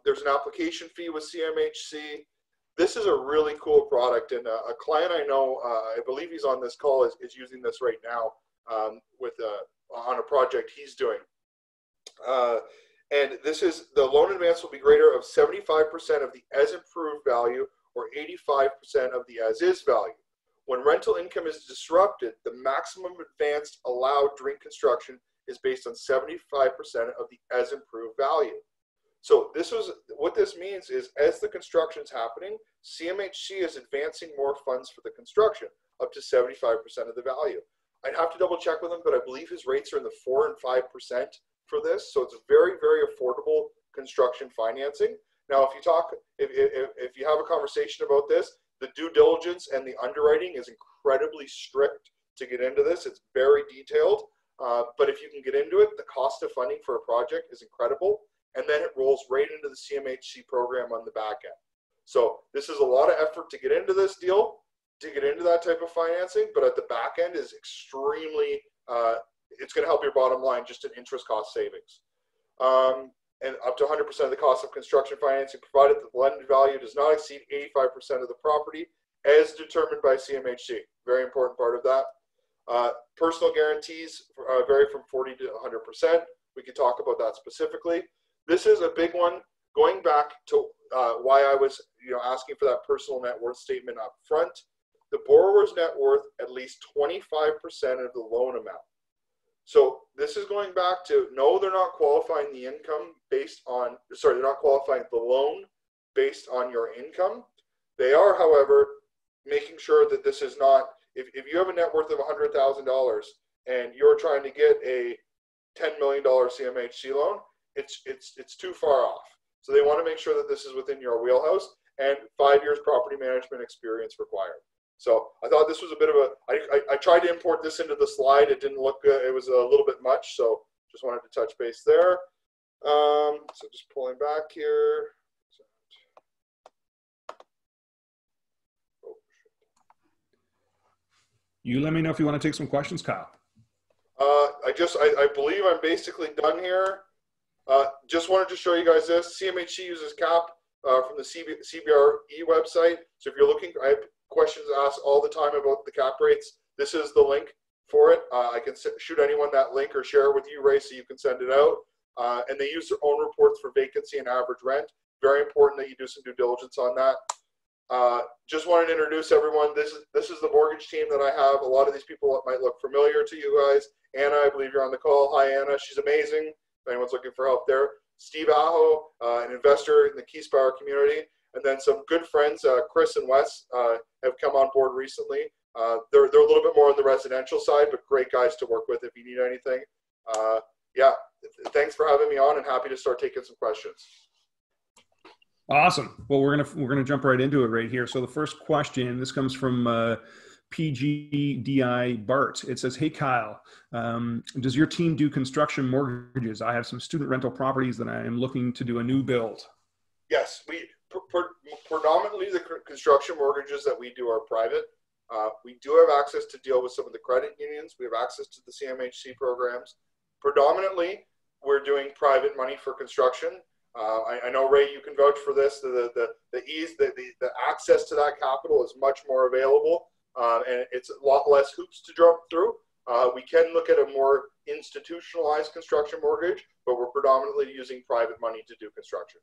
There's an application fee with CMHC. This is a really cool product, and a client I know, I believe he's on this call, is using this right now on a project he's doing. And this is, the loan advance will be greater of 75% of the as improved value or 85% of the as is value. When rental income is disrupted, the maximum advance allowed during construction is based on 75% of the as improved value. So what this means is, as the construction's happening, CMHC is advancing more funds for the construction, up to 75% of the value. I'd have to double check with him, but I believe his rates are in the 4 and 5% for this. So it's very, very affordable construction financing. Now, if you have a conversation about this, the due diligence and the underwriting is incredibly strict to get into this. It's very detailed, but if you can get into it, the cost of funding for a project is incredible. And then it rolls right into the CMHC program on the back end. So this is a lot of effort to get into this deal, to get into that type of financing, but at the back end is extremely, it's going to help your bottom line just in interest cost savings. And up to 100% of the cost of construction financing, provided that the blended value does not exceed 85% of the property as determined by CMHC. Very important part of that. Personal guarantees vary from 40 to 100%. We can talk about that specifically. This is a big one, going back to why I was asking for that personal net worth statement up front. The borrower's net worth at least 25% of the loan amount. So this is going back to, no, they're not qualifying the income based on, sorry, they're not qualifying the loan based on your income. They are, however, making sure that this is not, if you have a net worth of $100,000 and you're trying to get a $10 million CMHC loan, it's too far off. So they want to make sure that this is within your wheelhouse, and 5 years property management experience required. So I thought this was a bit of a, I tried to import this into the slide. It didn't look good. It was a little bit much. So just wanted to touch base there. So just pulling back here. You let me know if you want to take some questions, Kyle. I believe I'm basically done here. Just wanted to show you guys this. CMHC uses CAP from the CBRE website. So if you're looking, I have questions asked all the time about the cap rates. This is the link for it. I can shoot anyone that link or share it with you, Ray, so you can send it out. And they use their own reports for vacancy and average rent. Very important that you do some due diligence on that. Just wanted to introduce everyone. This is the mortgage team that I have. A lot of these people might look familiar to you guys. Anna, I believe you're on the call. Hi, Anna. She's amazing. If anyone's looking for help there. Steve Aho, an investor in the Keyspower community. And then some good friends, Chris and Wes, have come on board recently. They're a little bit more on the residential side, but great guys to work with if you need anything. Yeah, thanks for having me on, and happy to start taking some questions. Awesome. Well, we're gonna jump right into it right here. So the first question, this comes from PGDI Bart. It says, "Hey Kyle, does your team do construction mortgages? I have some student rental properties that I am looking to do a new build." Yes, we predominantly the construction mortgages that we do are private. We do have access to deal with some of the credit unions. We have access to the CMHC programs. Predominantly, we're doing private money for construction. I know, Ray, you can vouch for this. The ease, the access to that capital is much more available, and it's a lot less hoops to jump through. We can look at a more institutionalized construction mortgage, but we're predominantly using private money to do construction.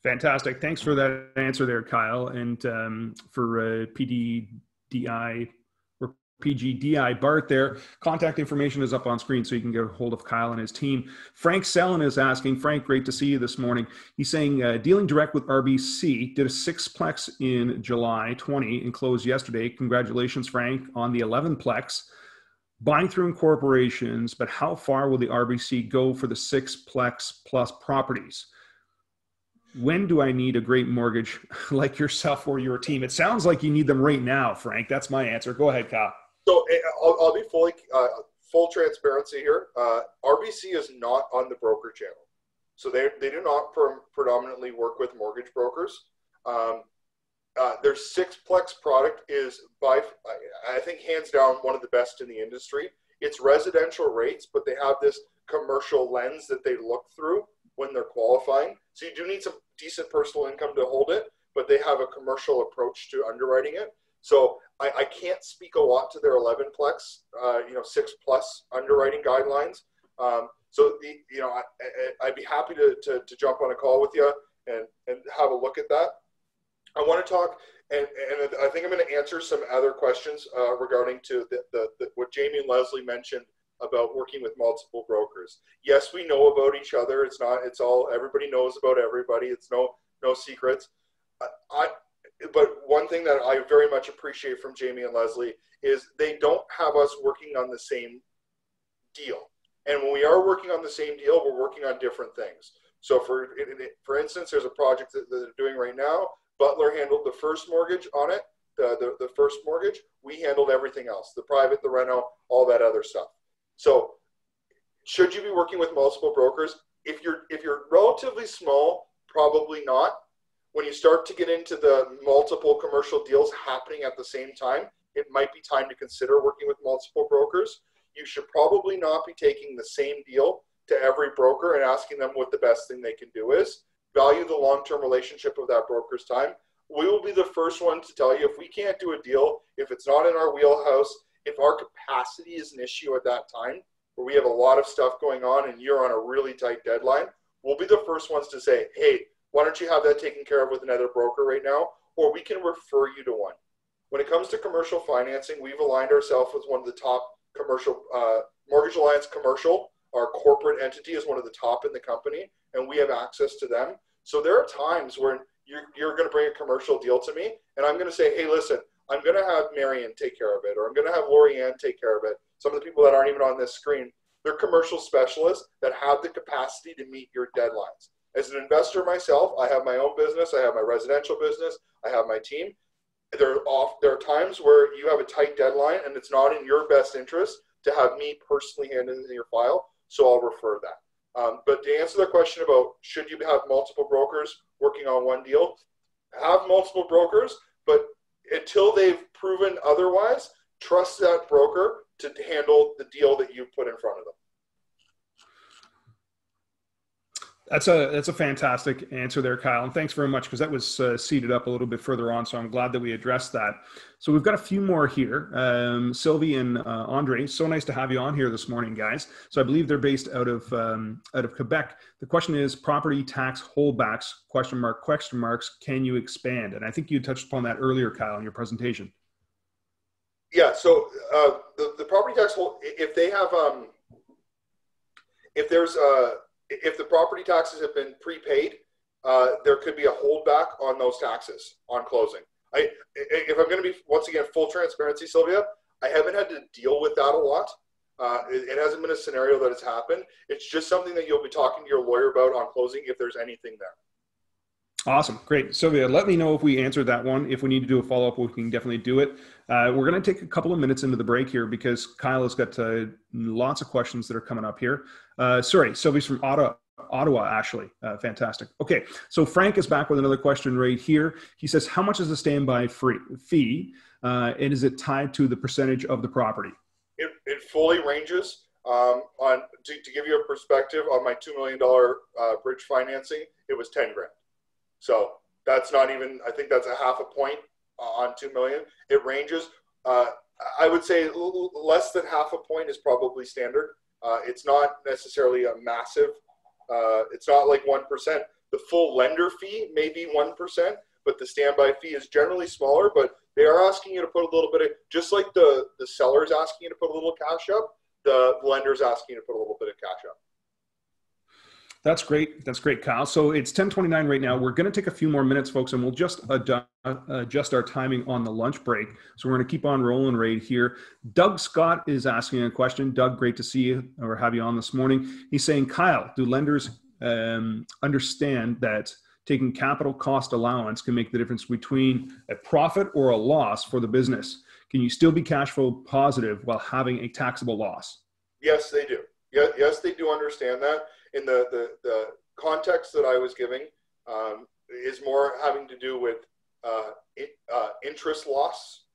Fantastic. Thanks for that answer there, Kyle. And for PGDI Bart there, contact information is up on screen so you can get a hold of Kyle and his team. Frank Sellen is asking, Frank, great to see you this morning. He's saying, dealing direct with RBC, did a 6-plex in July 20 and closed yesterday. Congratulations, Frank, on the 11-plex. Buying through incorporations, but how far will the RBC go for the 6-plex plus properties? When do I need a great mortgage like yourself or your team? It sounds like you need them right now, Frank. That's my answer. Go ahead, Kyle. So I'll be full transparency here. RBC is not on the broker channel. So they do not predominantly work with mortgage brokers. their sixplex product is by, I think, hands down one of the best in the industry. It's residential rates, but they have this commercial lens that they look through when they're qualifying. So you do need some decent personal income to hold it, but they have a commercial approach to underwriting it. So I can't speak a lot to their 11plex, 6+ underwriting guidelines. I'd be happy to jump on a call with you and have a look at that. I want to talk, and I think I'm going to answer some other questions regarding to what Jamie and Leslie mentioned about working with multiple brokers. Yes, we know about each other. It's all, everybody knows about everybody. It's no secrets. But one thing that I very much appreciate from Jamie and Leslie is they don't have us working on the same deal. And when we are working on the same deal, we're working on different things. So for instance, there's a project that they're doing right now. Butler handled the first mortgage on it, the first mortgage. We handled everything else, the private, the reno, all that other stuff. So should you be working with multiple brokers? If you're relatively small, probably not. When you start to get into the multiple commercial deals happening at the same time, it might be time to consider working with multiple brokers. You should probably not be taking the same deal to every broker and asking them what the best thing they can do is. Value the long-term relationship of that broker's time. We will be the first one to tell you if we can't do a deal, if it's not in our wheelhouse, if our capacity is an issue at that time, where we have a lot of stuff going on and you're on a really tight deadline, we'll be the first ones to say, hey, why don't you have that taken care of with another broker right now? Or we can refer you to one. When it comes to commercial financing, we've aligned ourselves with one of the top commercial, Mortgage Alliance Commercial. Our corporate entity is one of the top in the company, and we have access to them. So there are times when you're going to bring a commercial deal to me, and I'm going to say, hey, listen, I'm going to have Marion take care of it, or I'm going to have Lori Ann take care of it. Some of the people that aren't even on this screen, they're commercial specialists that have the capacity to meet your deadlines. As an investor myself, I have my own business. I have my residential business. I have my team. There are times where you have a tight deadline and it's not in your best interest to have me personally handle your file, so I'll refer that. But to answer the question about should you have multiple brokers working on one deal, have multiple brokers, but until they've proven otherwise, trust that broker to handle the deal that you've put in front of them. That's a fantastic answer there, Kyle. And thanks very much, because that was seated up a little bit further on. So I'm glad that we addressed that. So we've got a few more here. Sylvie and Andre, so nice to have you on here this morning, guys. So I believe they're based out of Quebec. The question is property tax holdbacks, question marks, can you expand? And I think you touched upon that earlier, Kyle, in your presentation. Yeah, so the property tax hold, if they have, if the property taxes have been prepaid, there could be a holdback on those taxes on closing. If I'm going to be, once again, full transparency, Sylvia, I haven't had to deal with that a lot. It hasn't been a scenario that has happened. It's just something that you'll be talking to your lawyer about on closing if there's anything there. Awesome. Great. Sylvia, let me know if we answered that one. If we need to do a follow-up, we can definitely do it. We're going to take a couple of minutes into the break here because Kyle has got lots of questions that are coming up here. Sorry, Sylvia's from Ottawa, Ashley. Fantastic. Okay, so Frank is back with another question right here. He says, how much is the standby fee, and is it tied to the percentage of the property? It fully ranges. To give you a perspective, on my $2 million bridge financing, it was 10 grand. So that's not even, I think that's a half a point on 2 million. It ranges. I would say less than half a point is probably standard. It's not necessarily a massive, it's not like 1%. The full lender fee may be 1%, but the standby fee is generally smaller, but they are asking you to put a little bit of, just like the seller's asking you to put a little cash up, the lender's asking you to put a little bit of cash up. That's great. That's great, Kyle. So it's 10:29 right now. We're going to take a few more minutes, folks, and we'll just adjust our timing on the lunch break. So we're going to keep on rolling right here. Doug Scott is asking a question. Doug, great to see you or have you on this morning. He's saying, Kyle, do lenders understand that taking capital cost allowance can make the difference between a profit or a loss for the business? Can you still be cash flow positive while having a taxable loss? Yes, they do. Yes, they do understand that. In the context that I was giving is more having to do with interest loss.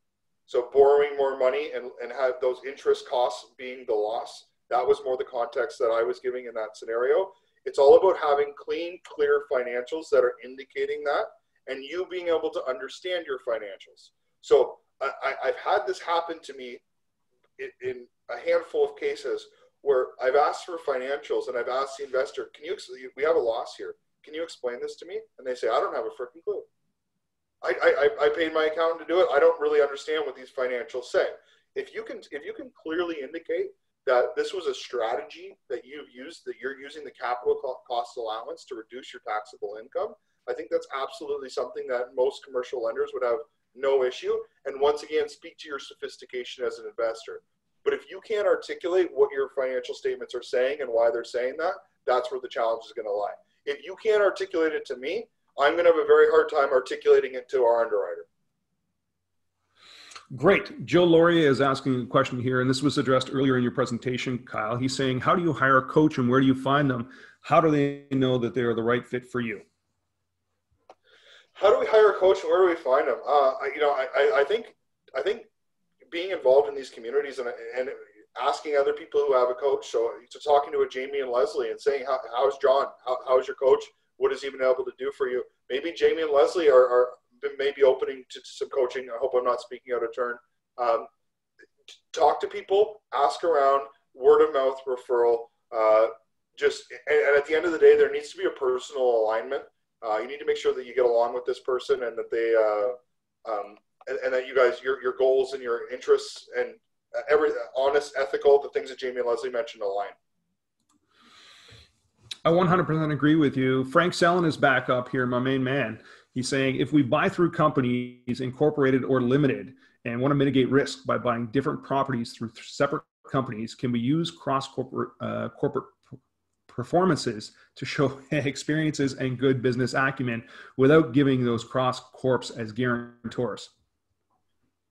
So borrowing more money and have those interest costs being the loss. That was more the context that I was giving in that scenario. It's all about having clean, clear financials that are indicating that, and you being able to understand your financials. So I've had this happen to me in a handful of cases where I've asked for financials and I've asked the investor, we have a loss here. Can you explain this to me? And they say, I don't have a freaking clue. I paid my accountant to do it. I don't really understand what these financials say. If you can clearly indicate that this was a strategy that you've used, that you're using the capital cost allowance to reduce your taxable income, I think that's absolutely something that most commercial lenders would have no issue. And once again, speak to your sophistication as an investor. But if you can't articulate what your financial statements are saying and why they're saying that, that's where the challenge is going to lie. If you can't articulate it to me, I'm going to have a very hard time articulating it to our underwriter. Great. Joe Laurier is asking a question here, and this was addressed earlier in your presentation, Kyle. He's saying, how do you hire a coach and where do you find them? How do they know that they are the right fit for you? How do we hire a coach and where do we find them? I think being involved in these communities and asking other people who have a coach, so talking to a Jamie and Leslie and saying, how's John? How's your coach? What has he been able to do for you? Maybe Jamie and Leslie are maybe opening to some coaching. I hope I'm not speaking out of turn. Talk to people, ask around, word of mouth referral. And at the end of the day, there needs to be a personal alignment. You need to make sure that you get along with this person and that they, and that you guys, your goals and your interests and honest, ethical, the things that Jamie and Leslie mentioned align. I 100% agree with you. Frank Sellen is back up here, my main man. He's saying, if we buy through companies, incorporated or limited, and want to mitigate risk by buying different properties through separate companies, can we use cross-corporate corporate performances to show experiences and good business acumen without giving those cross-corps as guarantors?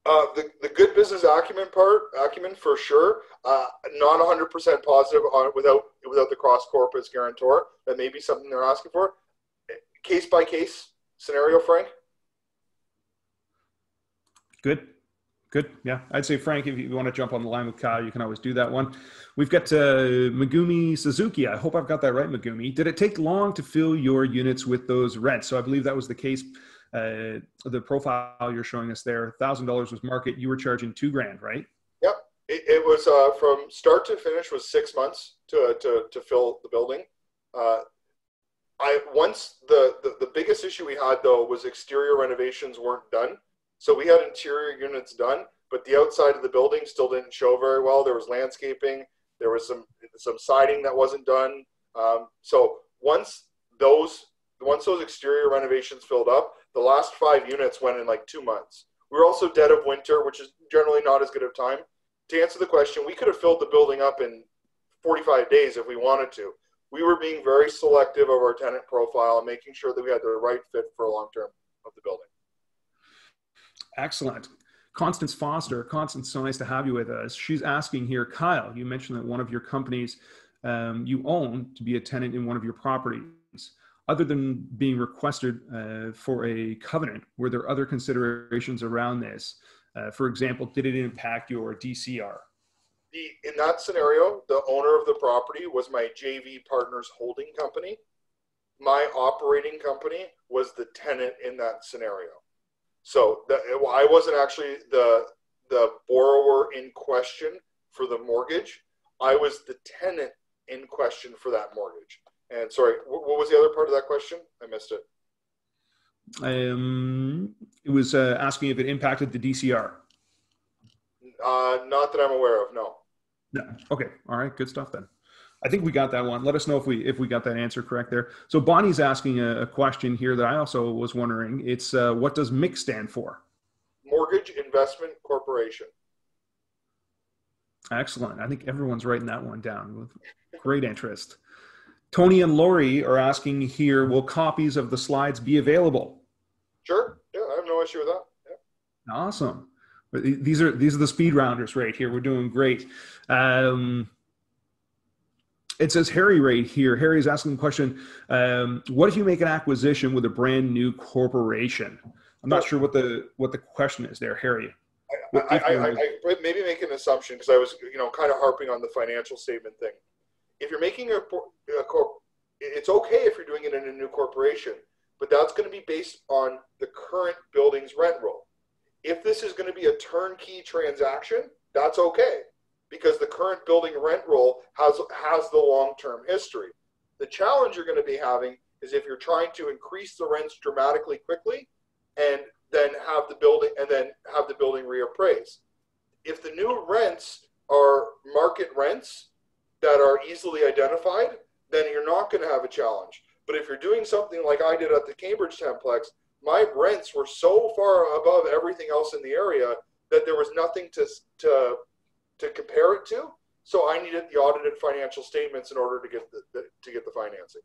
The good business acumen for sure. Not 100% positive on without the cross-corp as guarantor. That may be something they're asking for. Case by case scenario, Frank. Good. Yeah, I'd say, Frank, if you want to jump on the line with Kyle, you can always do that one. We've got Megumi Suzuki. I hope I've got that right, Megumi. Did it take long to fill your units with those rents? So I believe that was the case. The profile you're showing us there, $1,000 was market. You were charging $2,000, right? Yep. It was from start to finish was 6 months to fill the building. The biggest issue we had though was exterior renovations weren't done. So we had interior units done, but the outside of the building still didn't show very well. There was landscaping, there was some siding that wasn't done. So once those exterior renovations filled up, the last 5 units went in like 2 months. We were also dead of winter, which is generally not as good of time. To answer the question, we could have filled the building up in 45 days if we wanted to. We were being very selective of our tenant profile and making sure that we had the right fit for a long term of the building. Excellent. Constance Foster. Constance, so nice to have you with us. She's asking here, Kyle, you mentioned that one of your companies you own to be a tenant in one of your properties. Other than being requested for a covenant, were there other considerations around this? For example, did it impact your DCR? In that scenario, the owner of the property was my JV partner's holding company. My operating company was the tenant in that scenario. So I wasn't actually the borrower in question for the mortgage. I was the tenant in question for that mortgage. And sorry, what was the other part of that question? I missed it. It was asking if it impacted the DCR. Not that I'm aware of, no. No. Okay. All right. Good stuff then. I think we got that one. Let us know if we got that answer correct there. So Bonnie's asking a question here that I also was wondering. It's what does MIC stand for? Mortgage Investment Corporation. Excellent. I think everyone's writing that one down with great interest. Tony and Lori are asking here, will copies of the slides be available? Sure. Yeah, I have no issue with that. Yeah. Awesome. These are the speed rounders right here. We're doing great. It says Harry right here. Harry's asking the question, what if you make an acquisition with a brand new corporation? I'm not sure what the question is there, Harry. I maybe make an assumption because I was, kind of harping on the financial statement thing. If you're making it's okay if you're doing it in a new corporation, but that's going to be based on the current building's rent roll. If this is going to be a turnkey transaction, that's okay because the current building rent roll has the long-term history. The challenge you're going to be having is if you're trying to increase the rents dramatically quickly and then have the building reappraise. If the new rents are market rents that are easily identified, then you're not going to have a challenge. But if you're doing something like I did at the Cambridge Templex, my rents were so far above everything else in the area that there was nothing to compare it to. So I needed the audited financial statements in order to get the financing.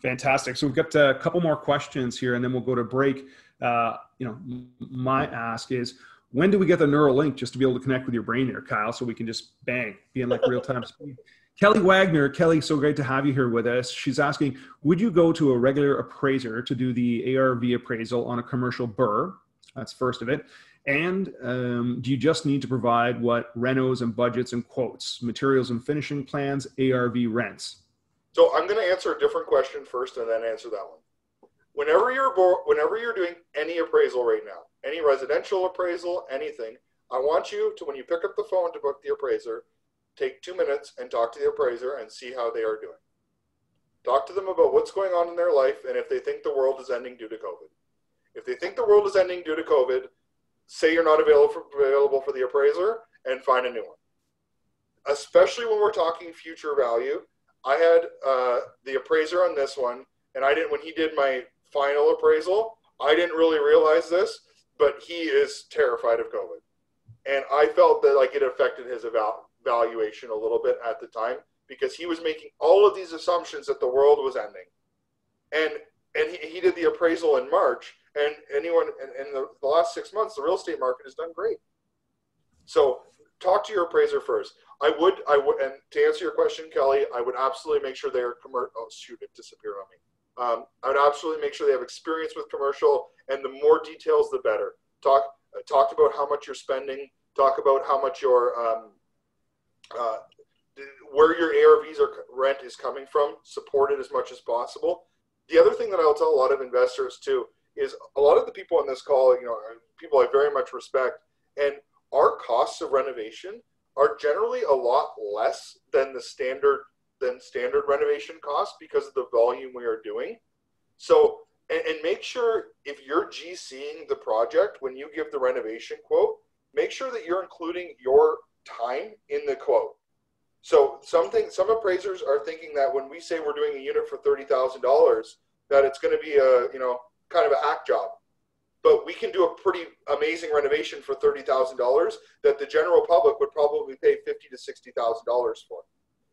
Fantastic. So we've got a couple more questions here, and then we'll go to break. My ask is, when do we get the neural link just to be able to connect with your brain there, Kyle, so we can just be in like real time speed? Kelly Wagner, Kelly, so great to have you here with us. She's asking, would you go to a regular appraiser to do the ARV appraisal on a commercial BRRRR? That's first of it. And do you just need to provide what renos and budgets and quotes, materials and finishing plans, ARV rents? So I'm going to answer a different question first and then answer that one. Whenever you're doing any appraisal right now, any residential appraisal, anything, I want you to, when you pick up the phone to book the appraiser, take 2 minutes and talk to the appraiser and see how they are doing. Talk to them about what's going on in their life and if they think the world is ending due to COVID. If they think the world is ending due to COVID, say you're not available for the appraiser and find a new one. Especially when we're talking future value. I had the appraiser on this one, and when he did my final appraisal, I didn't really realize this, but he is terrified of COVID. And I felt that like it affected his valuation a little bit at the time because he was making all of these assumptions that the world was ending. And he did the appraisal in March, and in the last 6 months, the real estate market has done great. So talk to your appraiser first. I would, and to answer your question, Kelly, I would absolutely make sure they are commercial. Oh, shoot, it disappeared on me. I would absolutely make sure they have experience with commercial, and the more details, the better. Talk about how much you're spending. Talk about how much your where your ARVs or rent is coming from. Support it as much as possible. The other thing that I'll tell a lot of investors too is a lot of the people on this call, are people I very much respect, and our costs of renovation are generally a lot less than the standard renovation costs because of the volume we are doing. So, and make sure if you're GCing the project, when you give the renovation quote, make sure that you're including your time in the quote. So some appraisers are thinking that when we say we're doing a unit for $30,000, that it's going to be a, kind of a hack job. But we can do a pretty amazing renovation for $30,000 that the general public would probably pay $50,000 to $60,000 for.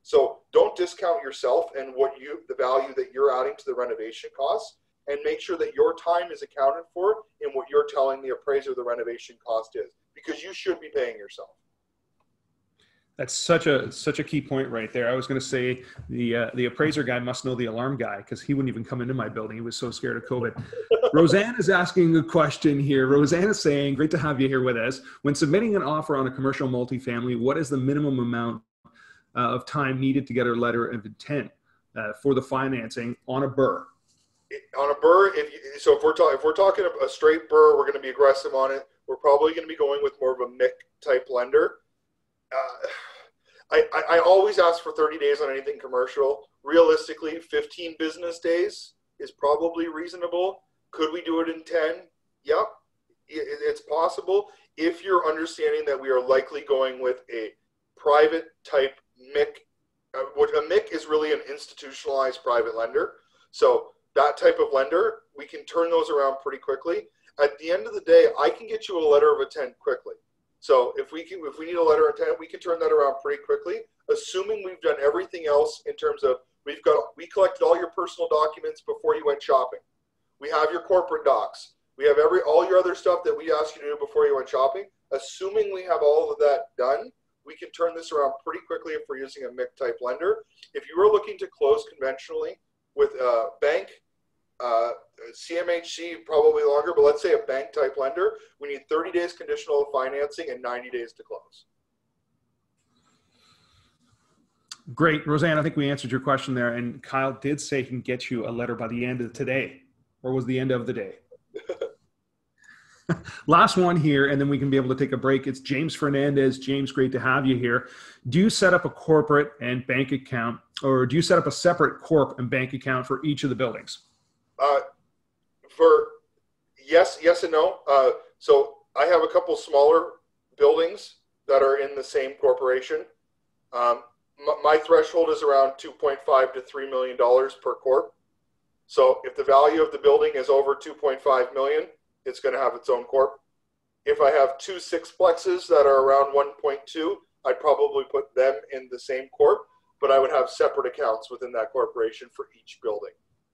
So don't discount yourself and the value that you're adding to the renovation costs, and make sure that your time is accounted for in what you're telling the appraiser the renovation cost is, because you should be paying yourself. That's such a key point right there. I was going to say the appraiser guy must know the alarm guy, because he wouldn't even come into my building. He was so scared of COVID. Roseanne is asking a question here. Roseanne is saying, great to have you here with us. When submitting an offer on a commercial multifamily, what is the minimum amount of time needed to get a letter of intent for the financing on a BRRRR? On a BRRRR, if we're talking a straight BRRRR, we're going to be aggressive on it. We're probably going to be going with more of a MIC type lender. I always ask for 30 days on anything commercial. Realistically, 15 business days is probably reasonable. Could we do it in 10? Yep, it's possible. If you're understanding that we are likely going with a private type MIC, a MIC is really an institutionalized private lender. So that type of lender, we can turn those around pretty quickly. At the end of the day, I can get you a letter of intent quickly. So if we need a letter of intent, we can turn that around pretty quickly, assuming we've done everything else in terms of we collected all your personal documents before you went shopping. We have your corporate docs. We have all your other stuff that we asked you to do before you went shopping. Assuming we have all of that done, we can turn this around pretty quickly if we're using a MIC type lender. If you were looking to close conventionally with a bank, CMHC probably longer, but let's say a bank type lender, we need 30 days conditional financing and 90 days to close. Great. Roseanne, I think we answered your question there. And Kyle did say he can get you a letter by the end of today, or was the end of the day? Last one here, and then we can be able to take a break. It's James Fernandez. James, great to have you here. Do you set up a corporate and bank account, or do you set up a separate corp and bank account for each of the buildings? For yes and no. So I have a couple smaller buildings that are in the same corporation. My threshold is around $2.5 to $3 million per corp. So if the value of the building is over 2.5 million, it's going to have its own corp. If I have two sixplexes that are around 1.2, I'd probably put them in the same corp, but I would have separate accounts within that corporation for each building.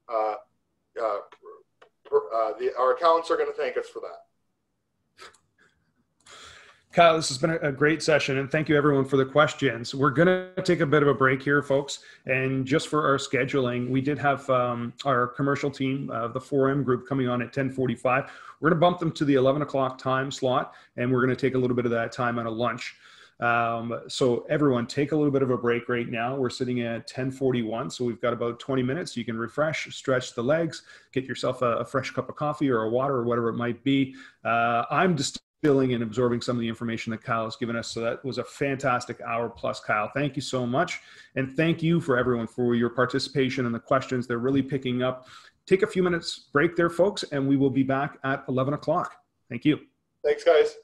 Our accountants are going to thank us for that. Kyle, this has been a great session, and thank you everyone for the questions. We're going to take a bit of a break here, folks, and just for our scheduling, we did have our commercial team, the 4M group, coming on at 10:45. We're going to bump them to the 11 o'clock time slot, and we're going to take a little bit of that time on a lunch. So everyone, take a little bit of a break right now. We're sitting at 10:41, so we've got about 20 minutes. You can refresh, stretch the legs, get yourself a fresh cup of coffee or a water or whatever it might be. I'm distilling and absorbing some of the information that Kyle has given us. So that was a fantastic hour plus, Kyle. Thank you so much. And thank you for everyone for your participation and the questions. They're really picking up. Take a few minutes break there, folks, and we will be back at 11 o'clock. Thank you. Thanks, guys.